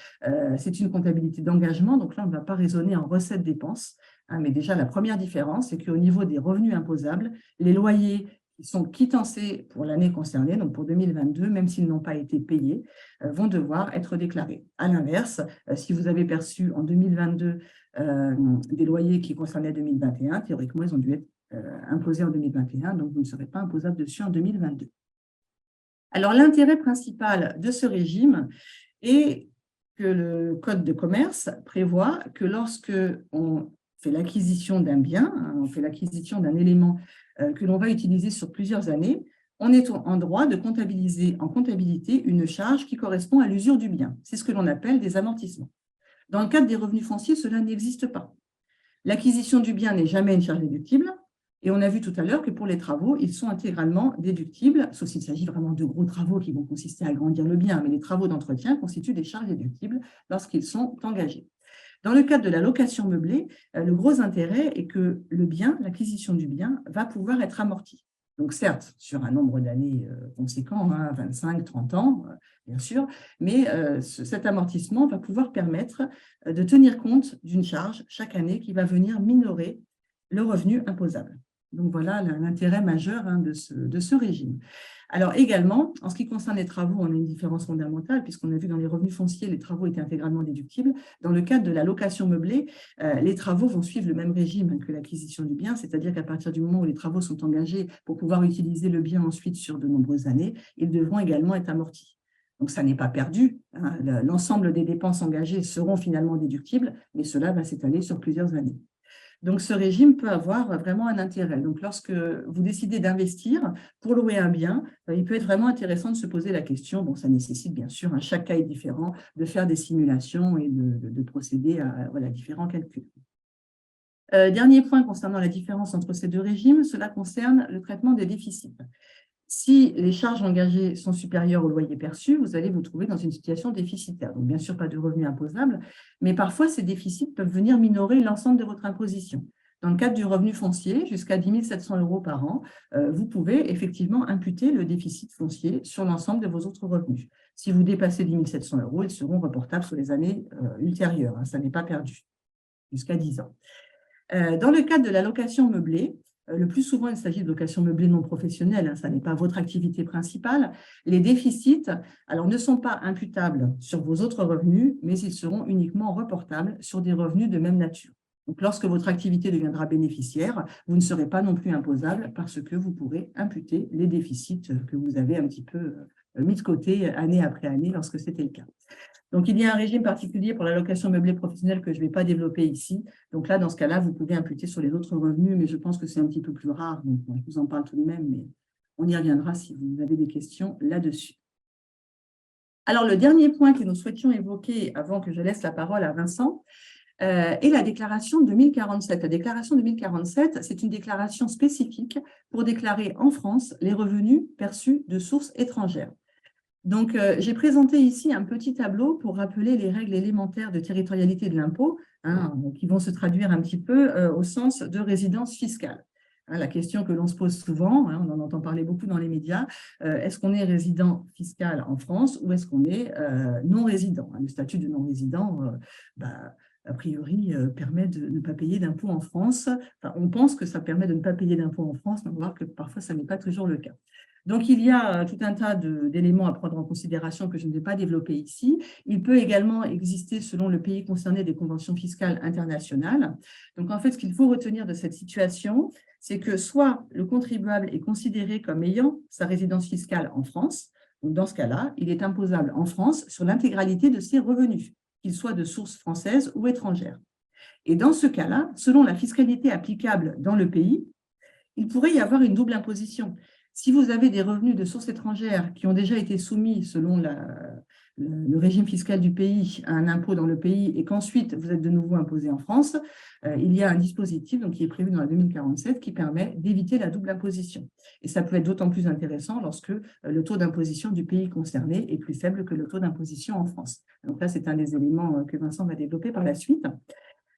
c'est une comptabilité d'engagement. Donc là, on ne va pas raisonner en recettes-dépenses. Mais déjà, la première différence, c'est qu'au niveau des revenus imposables, les loyers qui sont quittancés pour l'année concernée, donc pour 2022, même s'ils n'ont pas été payés, vont devoir être déclarés. À l'inverse, si vous avez perçu en 2022 des loyers qui concernaient 2021, théoriquement, ils ont dû être imposés en 2021, donc vous ne serez pas imposable dessus en 2022. Alors, l'intérêt principal de ce régime est que le Code de commerce prévoit que lorsque on fait l'acquisition d'un bien, on fait l'acquisition d'un élément que l'on va utiliser sur plusieurs années, on est en droit de comptabiliser en comptabilité une charge qui correspond à l'usure du bien. C'est ce que l'on appelle des amortissements. Dans le cadre des revenus fonciers, cela n'existe pas. L'acquisition du bien n'est jamais une charge déductible. Et on a vu tout à l'heure que pour les travaux, ils sont intégralement déductibles, sauf s'il s'agit vraiment de gros travaux qui vont consister à agrandir le bien, mais les travaux d'entretien constituent des charges déductibles lorsqu'ils sont engagés. Dans le cadre de la location meublée, le gros intérêt est que le bien, l'acquisition du bien, va pouvoir être amorti. Donc certes, sur un nombre d'années conséquent, 25, 30 ans, bien sûr, mais cet amortissement va pouvoir permettre de tenir compte d'une charge chaque année qui va venir minorer le revenu imposable. Donc, voilà l'intérêt majeur de ce régime. Alors, également, en ce qui concerne les travaux, on a une différence fondamentale, puisqu'on a vu dans les revenus fonciers, les travaux étaient intégralement déductibles. Dans le cadre de la location meublée, les travaux vont suivre le même régime que l'acquisition du bien, c'est-à-dire qu'à partir du moment où les travaux sont engagés pour pouvoir utiliser le bien ensuite sur de nombreuses années, ils devront également être amortis. Donc, ça n'est pas perdu. L'ensemble des dépenses engagées seront finalement déductibles, mais cela va s'étaler sur plusieurs années. Donc, ce régime peut avoir vraiment un intérêt. Donc, lorsque vous décidez d'investir pour louer un bien, il peut être vraiment intéressant de se poser la question. Bon, ça nécessite bien sûr, chaque cas est différent, de faire des simulations et de procéder à voilà, différents calculs. Dernier point concernant la différence entre ces deux régimes, cela concerne le traitement des déficits. Si les charges engagées sont supérieures au loyer perçu, vous allez vous trouver dans une situation déficitaire. Donc, bien sûr, pas de revenus imposables, mais parfois, ces déficits peuvent venir minorer l'ensemble de votre imposition. Dans le cadre du revenu foncier, jusqu'à 10 700 € par an, vous pouvez effectivement imputer le déficit foncier sur l'ensemble de vos autres revenus. Si vous dépassez 10 700 €, ils seront reportables sur les années ultérieures. Ça n'est pas perdu, jusqu'à 10 ans. Dans le cadre de la location meublée, le plus souvent, il s'agit de location meublée non professionnelle, ça n'est pas votre activité principale. Les déficits, alors, ne sont pas imputables sur vos autres revenus, mais ils seront uniquement reportables sur des revenus de même nature. Donc, lorsque votre activité deviendra bénéficiaire, vous ne serez pas non plus imposable parce que vous pourrez imputer les déficits que vous avez un petit peu mis de côté année après année lorsque c'était le cas. Donc, il y a un régime particulier pour la location meublée professionnelle que je ne vais pas développer ici. Donc là, dans ce cas-là, vous pouvez imputer sur les autres revenus, mais je pense que c'est un petit peu plus rare. Donc, je vous en parle tout de même, mais on y reviendra si vous avez des questions là-dessus. Alors, le dernier point que nous souhaitions évoquer avant que je laisse la parole à Vincent est la déclaration 2047. La déclaration 2047, c'est une déclaration spécifique pour déclarer en France les revenus perçus de sources étrangères. Donc, j'ai présenté ici un petit tableau pour rappeler les règles élémentaires de territorialité de l'impôt, qui vont se traduire un petit peu au sens de résidence fiscale. La question que l'on se pose souvent, on en entend parler beaucoup dans les médias, est-ce qu'on est résident fiscal en France ou est-ce qu'on est non-résident? Le statut de non-résident, a priori, permet de ne pas payer d'impôts en France. Enfin, on pense que ça permet de ne pas payer d'impôts en France, mais on va voir que parfois, ça n'est pas toujours le cas. Donc, il y a tout un tas d'éléments à prendre en considération que je ne vais pas développer ici. Il peut également exister, selon le pays concerné, des conventions fiscales internationales. Donc, en fait, ce qu'il faut retenir de cette situation, c'est que soit le contribuable est considéré comme ayant sa résidence fiscale en France, donc dans ce cas-là, il est imposable en France sur l'intégralité de ses revenus, qu'ils soient de source française ou étrangère. Et dans ce cas-là, selon la fiscalité applicable dans le pays, il pourrait y avoir une double imposition. Si vous avez des revenus de sources étrangères qui ont déjà été soumis selon le régime fiscal du pays à un impôt dans le pays et qu'ensuite vous êtes de nouveau imposé en France, il y a un dispositif qui est prévu dans la 2047 qui permet d'éviter la double imposition. Et ça peut être d'autant plus intéressant lorsque le taux d'imposition du pays concerné est plus faible que le taux d'imposition en France. Donc là, c'est un des éléments que Vincent va développer par la suite.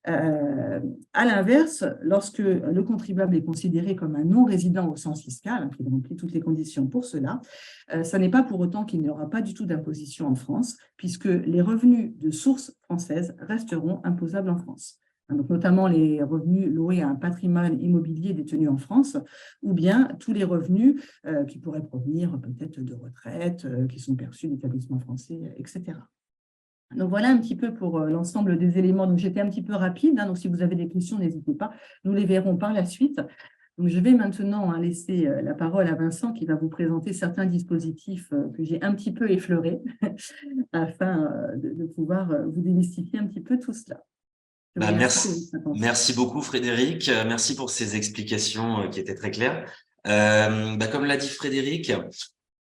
À l'inverse, lorsque le contribuable est considéré comme un non-résident au sens fiscal, qui remplit toutes les conditions pour cela, ça n'est pas pour autant qu'il n'y aura pas du tout d'imposition en France, puisque les revenus de source française resteront imposables en France. Donc, notamment les revenus loués à un patrimoine immobilier détenu en France, ou bien tous les revenus qui pourraient provenir peut-être de retraites, qui sont perçus d'établissements français, etc. Donc, voilà un petit peu pour l'ensemble des éléments. Donc, j'étais un petit peu rapide. Donc, si vous avez des questions, n'hésitez pas. Nous les verrons par la suite. Donc, je vais maintenant laisser la parole à Vincent qui va vous présenter certains dispositifs que j'ai un petit peu effleurés afin de pouvoir vous démystifier un petit peu tout cela. Merci beaucoup, Frédéric. Merci pour ces explications qui étaient très claires. Comme l'a dit Frédéric,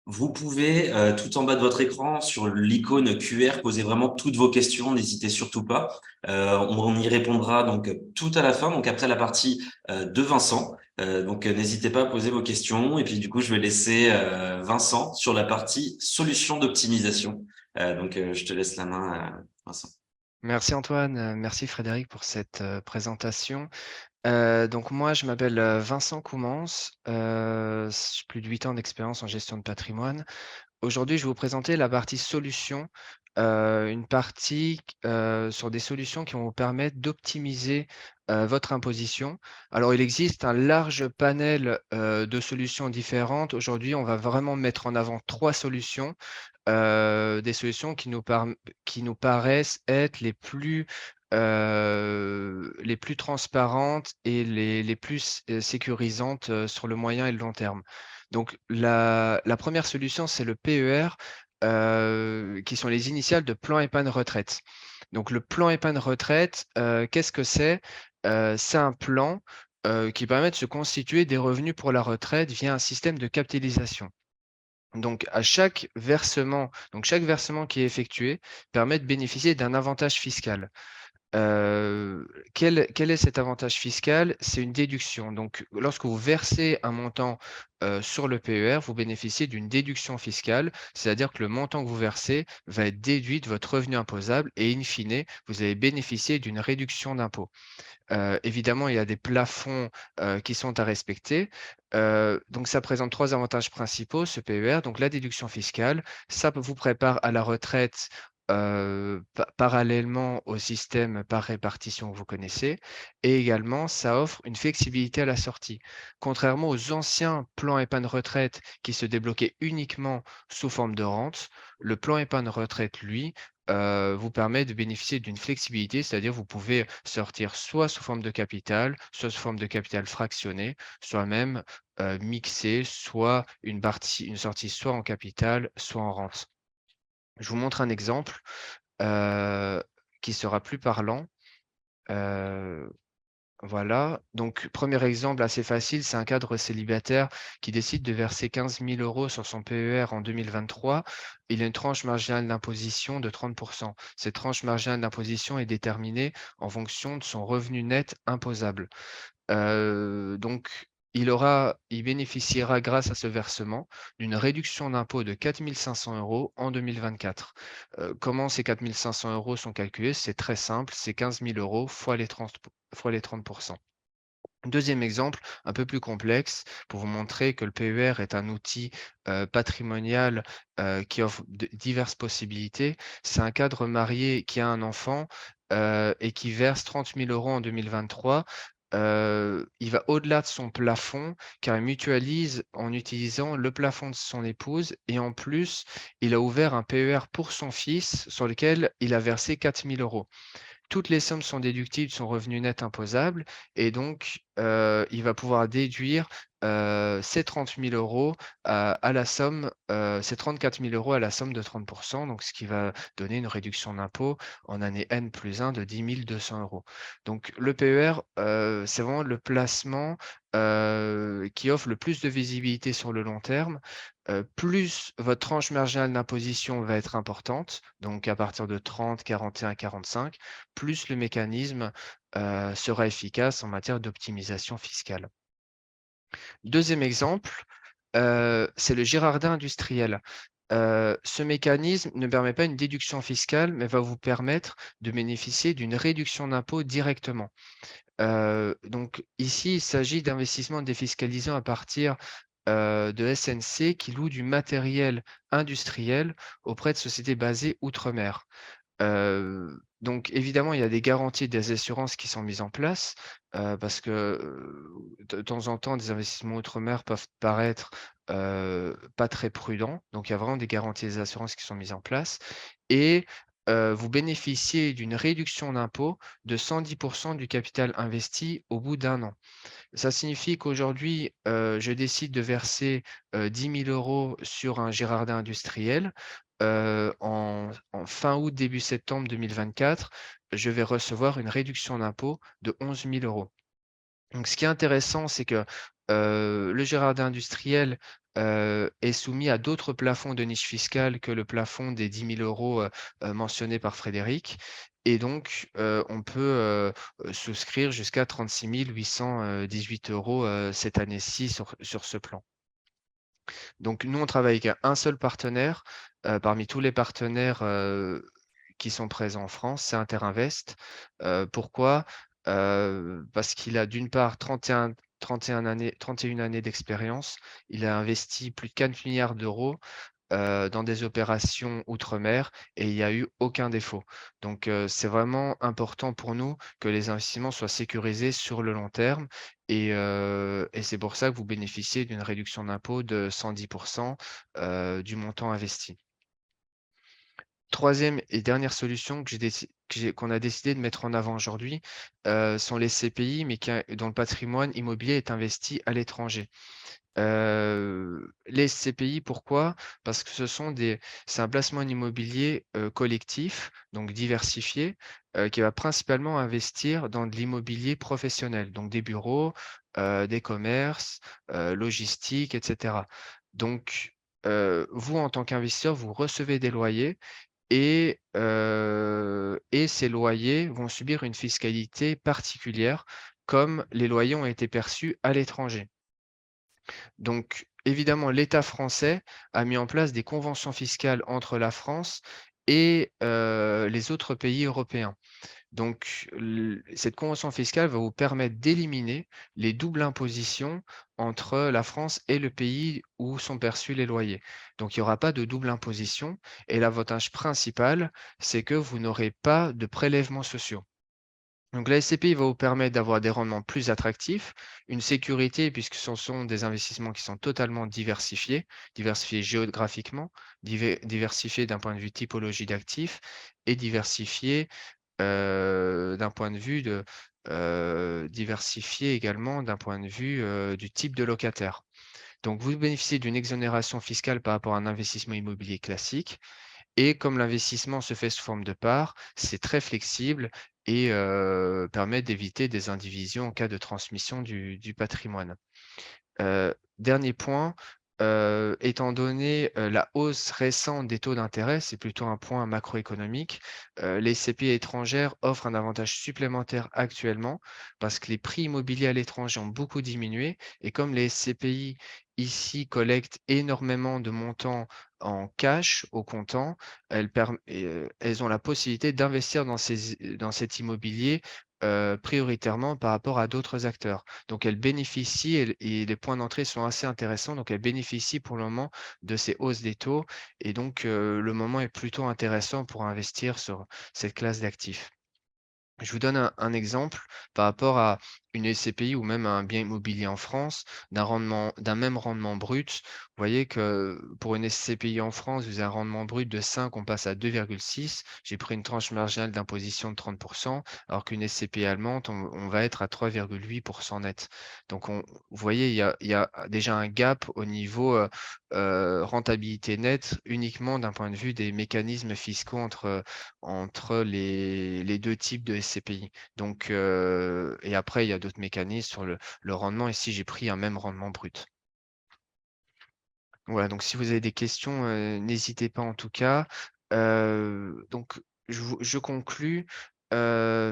vous pouvez, tout en bas de votre écran, sur l'icône QR, poser vraiment toutes vos questions. N'hésitez surtout pas. On y répondra donc tout à la fin, donc après la partie de Vincent. Donc, n'hésitez pas à poser vos questions. Et puis, du coup, je vais laisser Vincent sur la partie solutions d'optimisation. Donc, je te laisse la main, Vincent. Merci Antoine, merci Frédéric pour cette présentation. Donc moi, je m'appelle Vincent Coumans, j'ai plus de 8 ans d'expérience en gestion de patrimoine. Aujourd'hui, je vais vous présenter la partie solutions, une partie sur des solutions qui vont vous permettre d'optimiser votre imposition. Alors, il existe un large panel de solutions différentes. Aujourd'hui, on va vraiment mettre en avant 3 solutions, des solutions qui nous paraissent être les plus transparentes et les plus sécurisantes sur le moyen et le long terme. Donc, la première solution, c'est le PER, qui sont les initiales de plan épargne retraite. Donc, le plan épargne retraite, qu'est-ce que c'est? c'est un plan qui permet de se constituer des revenus pour la retraite via un système de capitalisation. Donc, chaque versement qui est effectué permet de bénéficier d'un avantage fiscal. Quel est cet avantage fiscal? C'est une déduction. Donc, lorsque vous versez un montant sur le PER, vous bénéficiez d'une déduction fiscale, c'est-à-dire que le montant que vous versez va être déduit de votre revenu imposable et in fine, vous allez bénéficier d'une réduction d'impôt. Évidemment, il y a des plafonds qui sont à respecter. Donc, ça présente 3 avantages principaux, ce PER. Donc, la déduction fiscale, ça vous prépare à la retraite parallèlement au système par répartition que vous connaissez. Et également, ça offre une flexibilité à la sortie. Contrairement aux anciens plans épargne retraite qui se débloquaient uniquement sous forme de rente, le plan épargne retraite, lui, vous permet de bénéficier d'une flexibilité, c'est-à-dire vous pouvez sortir soit sous forme de capital, soit sous forme de capital fractionné, soit même mixé, soit une sortie soit en capital, soit en rente. Je vous montre un exemple qui sera plus parlant. Voilà, donc premier exemple assez facile, c'est un cadre célibataire qui décide de verser 15 000 € sur son PER en 2023. Il a une tranche marginale d'imposition de 30%. Cette tranche marginale d'imposition est déterminée en fonction de son revenu net imposable. Donc, il bénéficiera grâce à ce versement d'une réduction d'impôt de 4 500 € en 2024. Comment ces 4 500 € sont calculés? C'est très simple, c'est 15 000 € fois les 30%. Deuxième exemple, un peu plus complexe, pour vous montrer que le PER est un outil patrimonial qui offre diverses possibilités. C'est un cadre marié qui a un enfant et qui verse 30 000 € en 2023. Il va au-delà de son plafond car il mutualise en utilisant le plafond de son épouse et en plus, il a ouvert un PER pour son fils sur lequel il a versé 4 000 €. Toutes les sommes sont déductibles de son revenu net imposable et donc il va pouvoir déduire ces 30 000 € à la somme, ces 34 000 € à la somme de 30%, donc ce qui va donner une réduction d'impôt en année N+1 de 10 200 €. Donc le PER, c'est vraiment le placement qui offre le plus de visibilité sur le long terme. Plus votre tranche marginale d'imposition va être importante, donc à partir de 30, 41, 45, plus le mécanisme sera efficace en matière d'optimisation fiscale. Deuxième exemple, c'est le Girardin industriel. Ce mécanisme ne permet pas une déduction fiscale, mais va vous permettre de bénéficier d'une réduction d'impôt directement. Donc ici, il s'agit d'investissements défiscalisés à partir de SNC qui louent du matériel industriel auprès de sociétés basées outre-mer. Donc évidemment, il y a des garanties, des assurances qui sont mises en place, parce que, de temps en temps, des investissements outre-mer peuvent paraître, pas très prudents. Donc il y a vraiment des garanties et des assurances qui sont mises en place et vous bénéficiez d'une réduction d'impôt de 110 % du capital investi au bout d'1 an. Ça signifie qu'aujourd'hui, je décide de verser 10 000 € sur un Girardin industriel. En fin août, début septembre 2024, je vais recevoir une réduction d'impôt de 11 000 €. Donc ce qui est intéressant, c'est que le Girardin industriel est soumis à d'autres plafonds de niche fiscale que le plafond des 10 000 € mentionné par Frédéric. Et donc, on peut souscrire jusqu'à 36 818 € cette année-ci sur ce plan. Donc, nous, on travaille avec un seul partenaire parmi tous les partenaires qui sont présents en France, c'est Interinvest. Pourquoi? Parce qu'il a d'une part 31 années d'expérience. Il a investi plus de 4 milliards d'euros dans des opérations outre-mer et il n'y a eu aucun défaut. Donc, c'est vraiment important pour nous que les investissements soient sécurisés sur le long terme et c'est pour ça que vous bénéficiez d'une réduction d'impôt de 110 du montant investi. Troisième et dernière solution qu'on a décidé de mettre en avant aujourd'hui, sont les CPI, mais dont le patrimoine immobilier est investi à l'étranger. Les CPI, pourquoi? Parce que c'est un placement immobilier collectif, donc diversifié, qui va principalement investir dans de l'immobilier professionnel, donc des bureaux, des commerces, logistique, etc. Donc, vous, en tant qu'investisseur, vous recevez des loyers et ces loyers vont subir une fiscalité particulière comme les loyers ont été perçus à l'étranger. Donc, évidemment, l'État français a mis en place des conventions fiscales entre la France et les autres pays européens. Donc, cette convention fiscale va vous permettre d'éliminer les doubles impositions entre la France et le pays où sont perçus les loyers. Donc, il n'y aura pas de double imposition. Et l'avantage principal, c'est que vous n'aurez pas de prélèvements sociaux. Donc, la SCPI va vous permettre d'avoir des rendements plus attractifs, une sécurité, puisque ce sont des investissements qui sont totalement diversifiés géographiquement, diversifiés d'un point de vue typologie d'actifs et diversifiés d'un point de vue diversifié également d'un point de vue du type de locataire. Donc, vous bénéficiez d'une exonération fiscale par rapport à un investissement immobilier classique. Et comme l'investissement se fait sous forme de parts, c'est très flexible et permet d'éviter des indivisions en cas de transmission du patrimoine. Dernier point, étant donné, la hausse récente des taux d'intérêt, c'est plutôt un point macroéconomique, les SCPI étrangères offrent un avantage supplémentaire actuellement parce que les prix immobiliers à l'étranger ont beaucoup diminué et comme les SCPI ici collectent énormément de montants en cash, au comptant, elles ont la possibilité d'investir dans cet immobilier, prioritairement par rapport à d'autres acteurs. Donc, elles bénéficient et les points d'entrée sont assez intéressants. Donc, elles bénéficient pour le moment de ces hausses des taux et donc le moment est plutôt intéressant pour investir sur cette classe d'actifs. Je vous donne un exemple par rapport à une SCPI ou même à un bien immobilier en France, d'un même rendement brut. Vous voyez que pour une SCPI en France, vous avez un rendement brut de 5, on passe à 2,6. J'ai pris une tranche marginale d'imposition de 30%, alors qu'une SCPI allemande, on va être à 3,8% net. Donc, vous voyez, il y a déjà un gap au niveau rentabilité nette uniquement d'un point de vue des mécanismes fiscaux entre les 2 types de SCPI. Donc, et après, il y a d'autres mécanismes sur le rendement. Ici, j'ai pris un même rendement brut. Voilà, donc si vous avez des questions, n'hésitez pas en tout cas. Donc je conclus.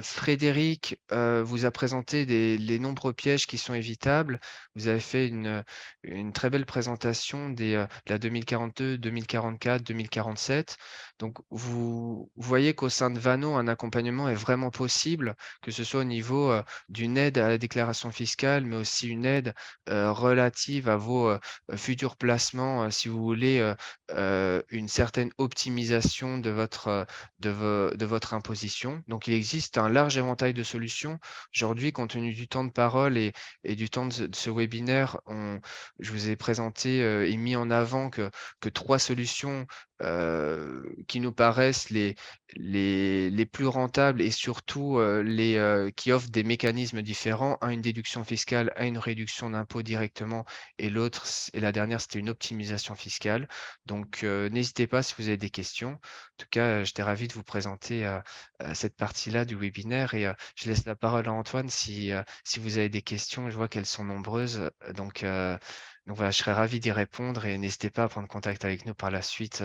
Frédéric, vous a présenté les nombreux pièges qui sont évitables. Vous avez fait une très belle présentation de la 2042, 2044, 2047. Donc vous voyez qu'au sein de Vano, un accompagnement est vraiment possible, que ce soit au niveau, d'une aide à la déclaration fiscale, mais aussi une aide, relative à vos, futurs placements, si vous voulez, une certaine optimisation de votre imposition. Donc, il existe un large éventail de solutions. Aujourd'hui, compte tenu du temps de parole et du temps de ce webinaire, je vous ai présenté et mis en avant que 3 solutions qui nous paraissent les plus rentables et surtout qui offrent des mécanismes différents. Un, une déduction fiscale, une réduction d'impôt directement et la dernière, c'était une optimisation fiscale. Donc, n'hésitez pas si vous avez des questions. En tout cas, j'étais ravi de vous présenter cette partie-là du webinaire et je laisse la parole à Antoine si vous avez des questions. Je vois qu'elles sont nombreuses. Donc voilà, je serais ravi d'y répondre et n'hésitez pas à prendre contact avec nous par la suite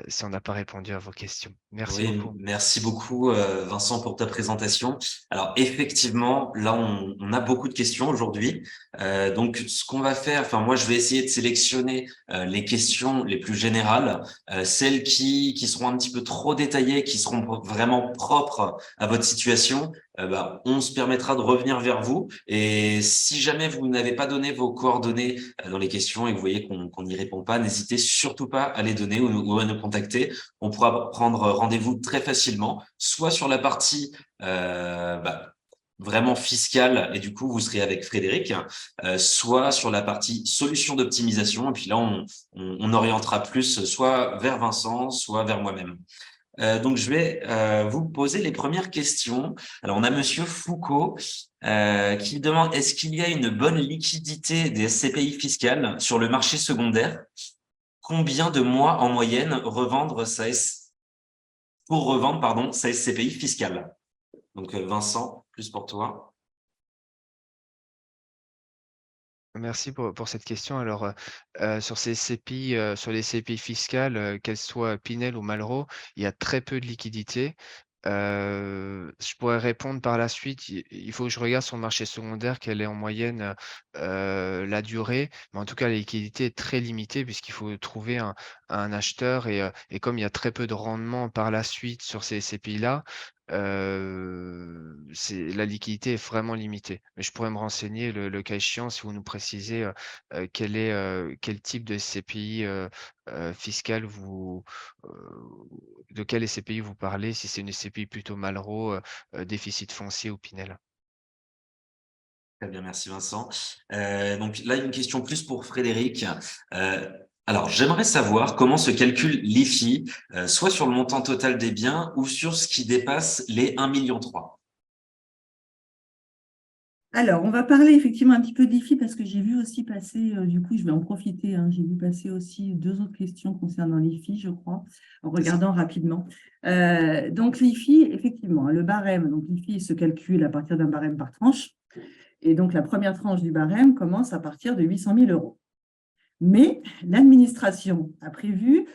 si on n'a pas répondu à vos questions. Merci Oui, beaucoup. merci beaucoup Vincent pour ta présentation. Alors effectivement, là on a beaucoup de questions aujourd'hui. Donc ce qu'on va faire, enfin moi je vais essayer de sélectionner les questions les plus générales, celles qui seront un petit peu trop détaillées, qui seront vraiment propres à votre situation. On se permettra de revenir vers vous. Et si jamais vous n'avez pas donné vos coordonnées dans les questions et que vous voyez qu'on n'y répond pas, n'hésitez surtout pas à les donner ou à nous contacter. On pourra prendre rendez-vous très facilement, soit sur la partie vraiment fiscale, et du coup, vous serez avec Frédéric, soit sur la partie solution d'optimisation, et puis là, on orientera plus soit vers Vincent, soit vers moi-même. Donc, je vais vous poser les premières questions. Alors, on a Monsieur Foucault qui demande, est-ce qu'il y a une bonne liquidité des SCPI fiscales sur le marché secondaire? Combien de mois en moyenne revendre sa pour revendre, pardon, sa SCPI fiscale. Donc, Vincent, plus pour toi. Merci pour cette question. Alors, sur ces CPI, sur les CPI fiscales, qu'elles soient Pinel ou Malraux, il y a très peu de liquidités. Je pourrais répondre par la suite. Il faut que je regarde sur le marché secondaire quelle est en moyenne, la durée. Mais en tout cas, la liquidité est très limitée puisqu'il faut trouver un acheteur et comme il y a très peu de rendement par la suite sur ces CPI-là, la liquidité est vraiment limitée. Mais je pourrais me renseigner le cas échéant si vous nous précisez, quel type de CPI, fiscale heu, de quelle SCPI vous parlez, si c'est une SCPI plutôt Malraux, déficit foncier ou Pinel? Très bien, merci Vincent. Donc là, une question plus pour Frédéric. Euh, alors, j'aimerais savoir comment se calcule l'IFI, soit sur le montant total des biens ou sur ce qui dépasse les 1,3 million. Alors, on va parler effectivement un petit peu de l'IFI parce que j'ai vu aussi passer, du coup, je vais en profiter, hein, j'ai vu passer aussi 2 autres questions concernant l'IFI, je crois, en C'est ça. regardant rapidement. Donc, l'IFI, effectivement, le barème, donc l'IFI se calcule à partir d'un barème par tranche. Et donc, la première tranche du barème commence à partir de 800 000 euros. Mais l'administration a prévu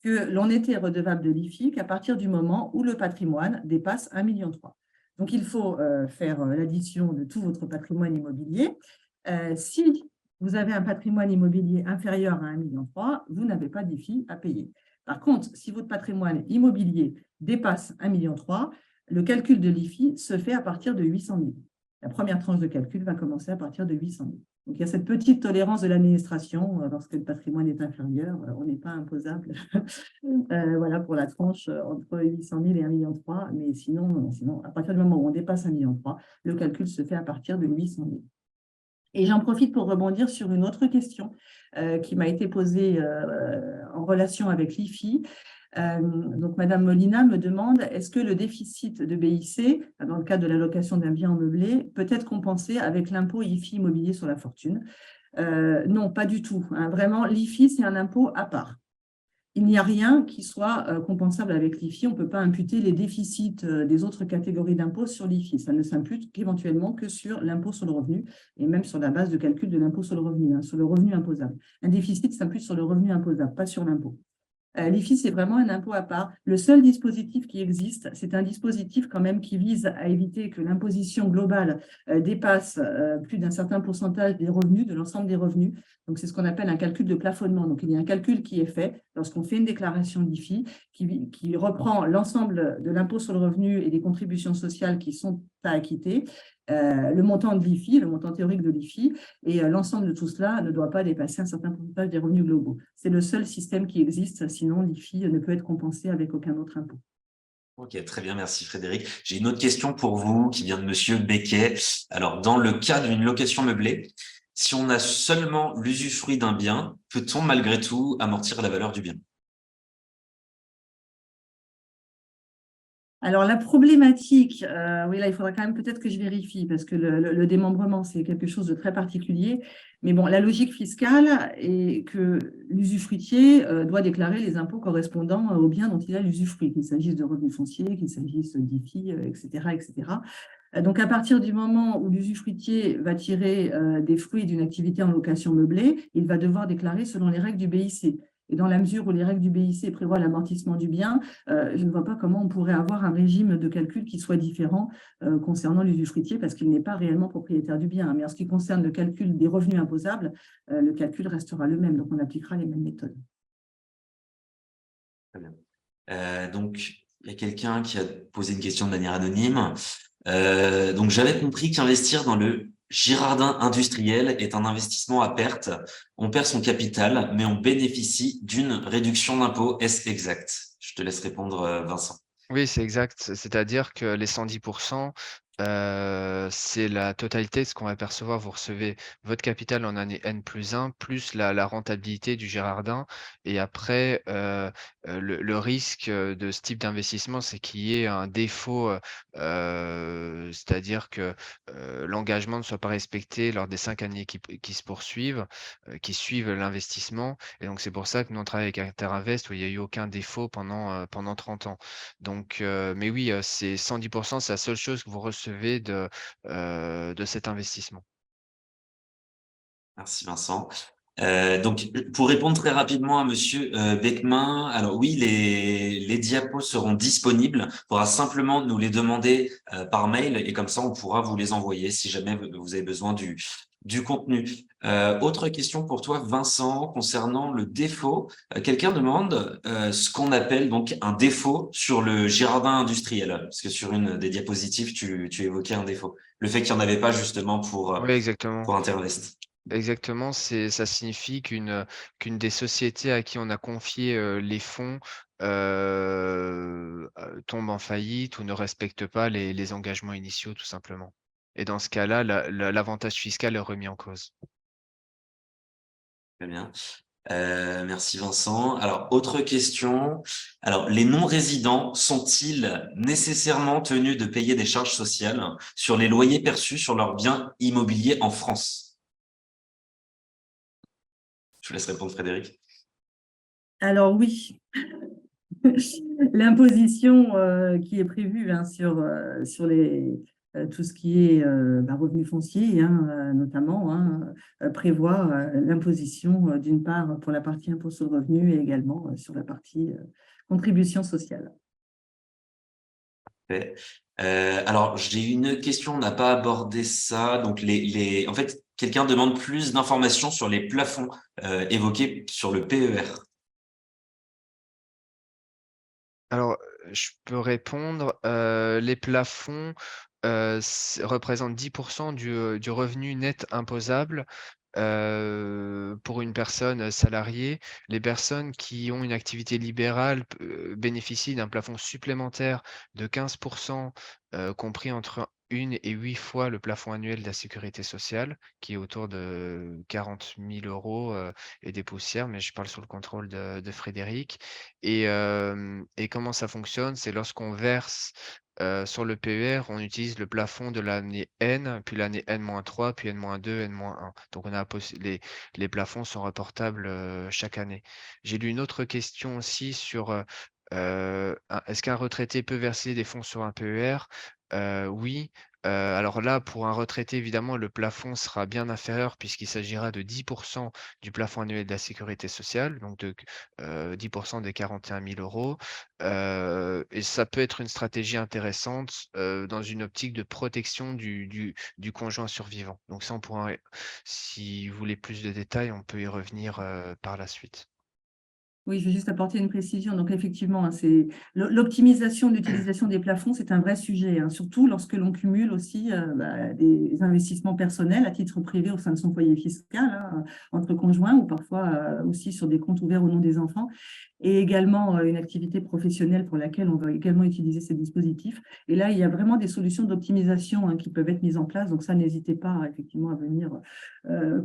que l'on était redevable de l'IFI qu'à partir du moment où le patrimoine dépasse 1,3 million. Donc, il faut faire l'addition de tout votre patrimoine immobilier. Si vous avez un patrimoine immobilier inférieur à 1,3 million, vous n'avez pas d'IFI à payer. Par contre, si votre patrimoine immobilier dépasse 1,3 million, le calcul de l'IFI se fait à partir de 800 000. La première tranche de calcul va commencer à partir de 800 000. Donc, il y a cette petite tolérance de l'administration lorsque le patrimoine est inférieur, on n'est pas imposable voilà, pour la tranche entre 800 000 et 1,3 million. Mais sinon, à partir du moment où on dépasse 1,3 million, le calcul se fait à partir de 800 000. Et j'en profite pour rebondir sur une autre question qui m'a été posée en relation avec l'IFI. Donc, Madame Molina me demande, est-ce que le déficit de BIC, dans le cadre de l'allocation d'un bien meublé, peut être compensé avec l'impôt IFI immobilier sur la fortune? Non, pas du tout, hein. Vraiment, l'IFI, c'est un impôt à part. Il n'y a rien qui soit compensable avec l'IFI. On ne peut pas imputer les déficits des autres catégories d'impôts sur l'IFI. Ça ne s'impute qu'éventuellement que sur l'impôt sur le revenu et même sur la base de calcul de l'impôt sur le revenu, hein, sur le revenu imposable. Un déficit s'impute sur le revenu imposable, pas sur l'impôt. L'IFI, c'est vraiment un impôt à part. Le seul dispositif qui existe, c'est un dispositif quand même qui vise à éviter que l'imposition globale dépasse plus d'un certain pourcentage des revenus, de l'ensemble des revenus. Donc, c'est ce qu'on appelle un calcul de plafonnement. Donc, il y a un calcul qui est fait lorsqu'on fait une déclaration d'IFI qui reprend l'ensemble de l'impôt sur le revenu et des contributions sociales qui sont à acquitter, le montant de l'IFI, le montant théorique de l'IFI, et l'ensemble de tout cela ne doit pas dépasser un certain pourcentage des revenus globaux. C'est le seul système qui existe, sinon l'IFI ne peut être compensé avec aucun autre impôt. Ok, très bien, merci Frédéric. J'ai une autre question pour vous qui vient de Monsieur Becquet. Alors, dans le cas d'une location meublée, si on a seulement l'usufruit d'un bien, peut-on malgré tout amortir la valeur du bien? Alors, la problématique, oui, là, il faudra quand même peut-être que je vérifie parce que le démembrement, c'est quelque chose de très particulier. Mais bon, la logique fiscale est que l'usufruitier doit déclarer les impôts correspondant aux biens dont il a l'usufruit, qu'il s'agisse de revenus fonciers, qu'il s'agisse d'IFI, etc., etc. Donc, à partir du moment où l'usufruitier va tirer des fruits d'une activité en location meublée, il va devoir déclarer selon les règles du BIC. Et dans la mesure où les règles du BIC prévoient l'amortissement du bien, je ne vois pas comment on pourrait avoir un régime de calcul qui soit différent concernant l'usufruitier parce qu'il n'est pas réellement propriétaire du bien. Mais en ce qui concerne le calcul des revenus imposables, le calcul restera le même. Donc, on appliquera les mêmes méthodes. Très bien. Donc, il y a quelqu'un qui a posé une question de manière anonyme. Donc, j'avais compris qu'investir dans le Girardin industriel est un investissement à perte. On perd son capital, mais on bénéficie d'une réduction d'impôt. Est-ce exact? Je te laisse répondre, Vincent. Oui, c'est exact. C'est-à-dire que les 110 C'est la totalité de ce qu'on va percevoir. Vous recevez votre capital en année N+1 plus la rentabilité du Girardin et après, le risque, de ce type d'investissement, c'est qu'il y ait un défaut, c'est-à-dire que, l'engagement ne soit pas respecté lors des 5 années qui se poursuivent, qui suivent l'investissement et donc c'est pour ça que nous on travaille avec Interinvest où il y a eu aucun défaut pendant 30 ans. Donc, mais oui, c'est 110 c'est la seule chose que vous recevez de cet investissement. Merci Vincent. Donc, pour répondre très rapidement à Monsieur Beckman, alors oui, les diapos seront disponibles. Il faudra simplement nous les demander par mail et comme ça, on pourra vous les envoyer si jamais vous avez besoin du contenu. Autre question pour toi, Vincent, concernant le défaut. Quelqu'un demande ce qu'on appelle donc un défaut sur le Girardin industriel, parce que sur une des diapositives, tu évoquais un défaut. Le fait qu'il n'y en avait pas justement Oui, exactement. pour Interinvest. Exactement, ça signifie qu'une des sociétés à qui on a confié, les fonds, tombe en faillite ou ne respecte pas les engagements initiaux tout simplement et dans ce cas-là, l'avantage fiscal est remis en cause. Très bien. Merci Vincent. Alors, autre question. Alors, les non-résidents sont-ils nécessairement tenus de payer des charges sociales sur les loyers perçus sur leurs biens immobiliers en France? Je vous laisse répondre, Frédéric. Alors oui, l'imposition qui est prévue hein, sur tout ce qui est revenus fonciers, hein, notamment, hein, prévoit l'imposition d'une part pour la partie impôt sur le revenu et également sur la partie contribution sociale. Parfait. Alors, j'ai une question, on n'a pas abordé ça. Donc, en fait, quelqu'un demande plus d'informations sur les plafonds évoqués sur le PER. Alors, je peux répondre, les plafonds, représentent 10 du revenu net imposable, pour une personne salariée. Les personnes qui ont une activité libérale bénéficient d'un plafond supplémentaire de 15 compris entre 1 et 8 fois le plafond annuel de la sécurité sociale, qui est autour de 40 000 € et des poussières, mais je parle sous le contrôle de Frédéric et comment ça fonctionne? C'est lorsqu'on verse, sur le PER, on utilise le plafond de l'année N, puis l'année N-3, puis N-2, N-1. Donc on a les plafonds sont reportables, chaque année. J'ai lu une autre question aussi sur, est-ce qu'un retraité peut verser des fonds sur un PER? Oui, alors là, pour un retraité, évidemment, le plafond sera bien inférieur puisqu'il s'agira de 10 du plafond annuel de la sécurité sociale, donc de 10 des 41 000 €. Et ça peut être une stratégie intéressante, dans une optique de protection du conjoint survivant. Donc ça, on pourra si vous voulez plus de détails, on peut y revenir, par la suite. Oui, je vais juste apporter une précision. Donc, effectivement, hein, c'est l'optimisation de l'utilisation des plafonds, c'est un vrai sujet, hein, surtout lorsque l'on cumule aussi des investissements personnels à titre privé au sein de son foyer fiscal, hein, entre conjoints ou parfois aussi sur des comptes ouverts au nom des enfants, et également une activité professionnelle pour laquelle on va également utiliser ces dispositifs. Et là, il y a vraiment des solutions d'optimisation hein, qui peuvent être mises en place. Donc, ça, n'hésitez pas effectivement à venir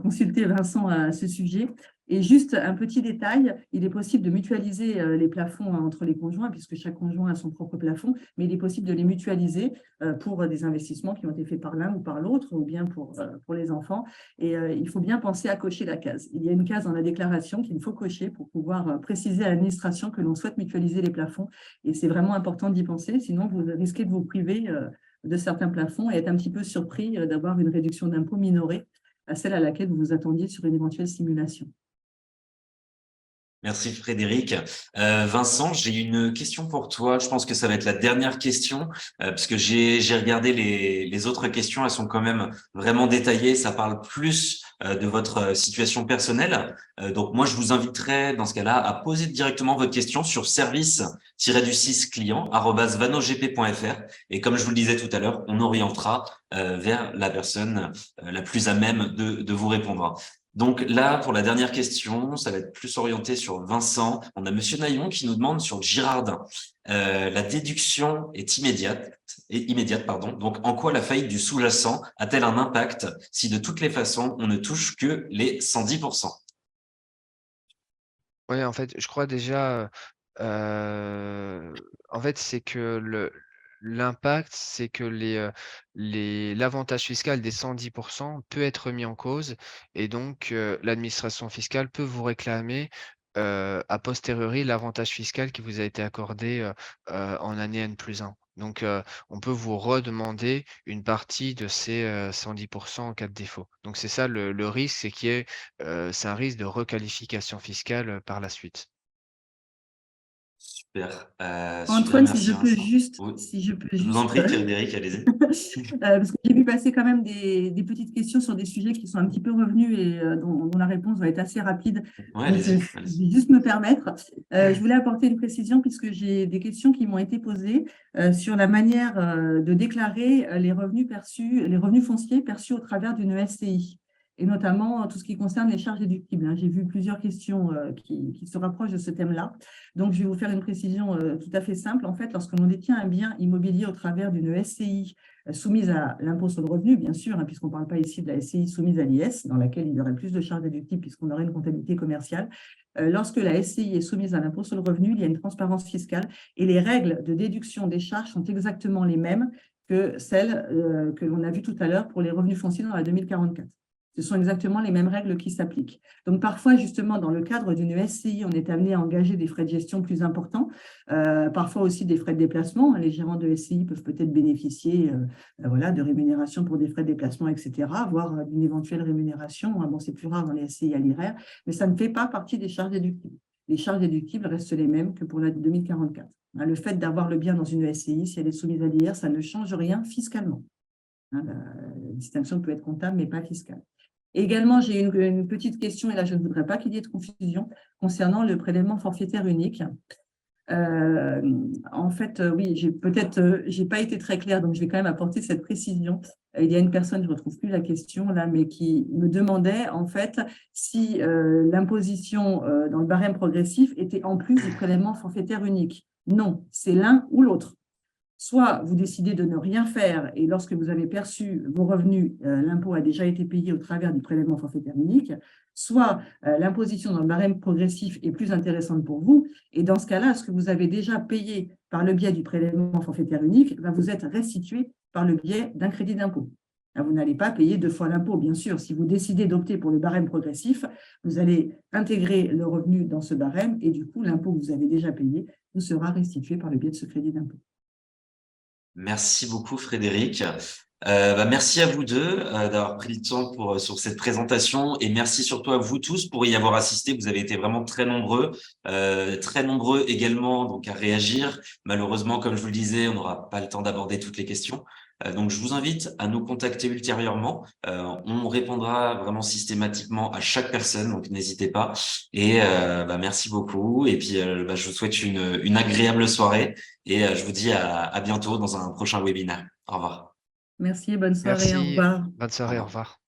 consulter Vincent à ce sujet. Et juste un petit détail, il est possible de mutualiser les plafonds hein, entre les conjoints, puisque chaque conjoint a son propre plafond, mais il est possible de les mutualiser pour des investissements qui ont été faits par l'un ou par l'autre, ou bien pour les enfants. Et il faut bien penser à cocher la case. Il y a une case dans la déclaration qu'il faut cocher pour pouvoir préciser à l'administration que l'on souhaite mutualiser les plafonds. Et c'est vraiment important d'y penser, sinon vous risquez de vous priver de certains plafonds et être un petit peu surpris d'avoir une réduction d'impôt minorée à celle à laquelle vous vous attendiez sur une éventuelle simulation. Merci Frédéric. Vincent, j'ai une question pour toi. Je pense que ça va être la dernière question parce que j'ai regardé les autres questions. Elles sont quand même vraiment détaillées. Ça parle plus de votre situation personnelle. Donc moi, je vous inviterai dans ce cas-là à poser directement votre question sur service-du-6 client@vanogp.fr. Et comme je vous le disais tout à l'heure, on orientera vers la personne la plus à même de vous répondre. Donc là, pour la dernière question, ça va être plus orienté sur Vincent. On a Monsieur Naillon qui nous demande sur Girardin. La déduction est immédiate, pardon. Donc, en quoi la faillite du sous-jacent a-t-elle un impact si de toutes les façons, on ne touche que les 110%? Oui, en fait, je crois déjà, en fait, c'est que l'impact, c'est que l'avantage fiscal des 110% peut être mis en cause et donc l'administration fiscale peut vous réclamer a posteriori l'avantage fiscal qui vous a été accordé en année N+1. Donc, on peut vous redemander une partie de ces 110% en cas de défaut. Donc, c'est ça le risque, c'est un risque de requalification fiscale par la suite. Super, super, Antoine, merci Vincent. Oui, si je peux je vous en juste, prie, Frédéric, allez-y. parce que j'ai vu passer quand même des petites questions sur des sujets qui sont un petit peu revenus et dont la réponse va être assez rapide. Ouais, Donc, allez-y, je allez-y. vais juste me permettre. Je voulais apporter une précision puisque j'ai des questions qui m'ont été posées sur la manière de déclarer les revenus perçus, les revenus fonciers perçus au travers d'une SCI. Et notamment tout ce qui concerne les charges déductibles, hein. J'ai vu plusieurs questions qui se rapprochent de ce thème-là. Donc, je vais vous faire une précision tout à fait simple. En fait, lorsque l'on détient un bien immobilier au travers d'une SCI soumise à l'impôt sur le revenu, bien sûr, hein, puisqu'on ne parle pas ici de la SCI soumise à l'IS, dans laquelle il y aurait plus de charges déductibles puisqu'on aurait une comptabilité commerciale. Lorsque la SCI est soumise à l'impôt sur le revenu, il y a une transparence fiscale et les règles de déduction des charges sont exactement les mêmes que celles que l'on a vues tout à l'heure pour les revenus fonciers dans la 2044. Ce sont exactement les mêmes règles qui s'appliquent. Donc, parfois, justement, dans le cadre d'une SCI, on est amené à engager des frais de gestion plus importants, parfois aussi des frais de déplacement. Les gérants de SCI peuvent peut-être bénéficier voilà, de rémunération pour des frais de déplacement, etc., voire d'une éventuelle rémunération. Bon, c'est plus rare dans les SCI à l'IRR, mais ça ne fait pas partie des charges déductibles. Les charges déductibles restent les mêmes que pour la 2044. Le fait d'avoir le bien dans une SCI, si elle est soumise à l'IR, ça ne change rien fiscalement. La distinction peut être comptable, mais pas fiscale. Également, j'ai une petite question, et là, je ne voudrais pas qu'il y ait de confusion, concernant le prélèvement forfaitaire unique. En fait, oui, j'ai pas été très claire, donc je vais quand même apporter cette précision. Il y a une personne, je ne retrouve plus la question là, mais qui me demandait en fait si l'imposition dans le barème progressif était en plus du prélèvement forfaitaire unique. Non, c'est l'un ou l'autre. Soit vous décidez de ne rien faire et lorsque vous avez perçu vos revenus, l'impôt a déjà été payé au travers du prélèvement forfaitaire unique, soit l'imposition dans le barème progressif est plus intéressante pour vous. Et dans ce cas-là, ce que vous avez déjà payé par le biais du prélèvement forfaitaire unique va vous être restitué par le biais d'un crédit d'impôt. Vous n'allez pas payer 2 fois l'impôt, bien sûr. Si vous décidez d'opter pour le barème progressif, vous allez intégrer le revenu dans ce barème et du coup, l'impôt que vous avez déjà payé vous sera restitué par le biais de ce crédit d'impôt. Merci beaucoup, Frédéric. Merci à vous deux d'avoir pris le temps sur cette présentation et merci surtout à vous tous pour y avoir assisté. Vous avez été vraiment très nombreux également donc à réagir. Malheureusement, comme je vous le disais, on n'aura pas le temps d'aborder toutes les questions. Donc, je vous invite à nous contacter ultérieurement. On répondra vraiment systématiquement à chaque personne, donc n'hésitez pas. Et merci beaucoup. Et puis, je vous souhaite une agréable soirée et je vous dis à bientôt dans un prochain webinaire. Au revoir. Merci et bonne soirée. Au Merci, revoir. bonne Au soirée, au revoir. revoir.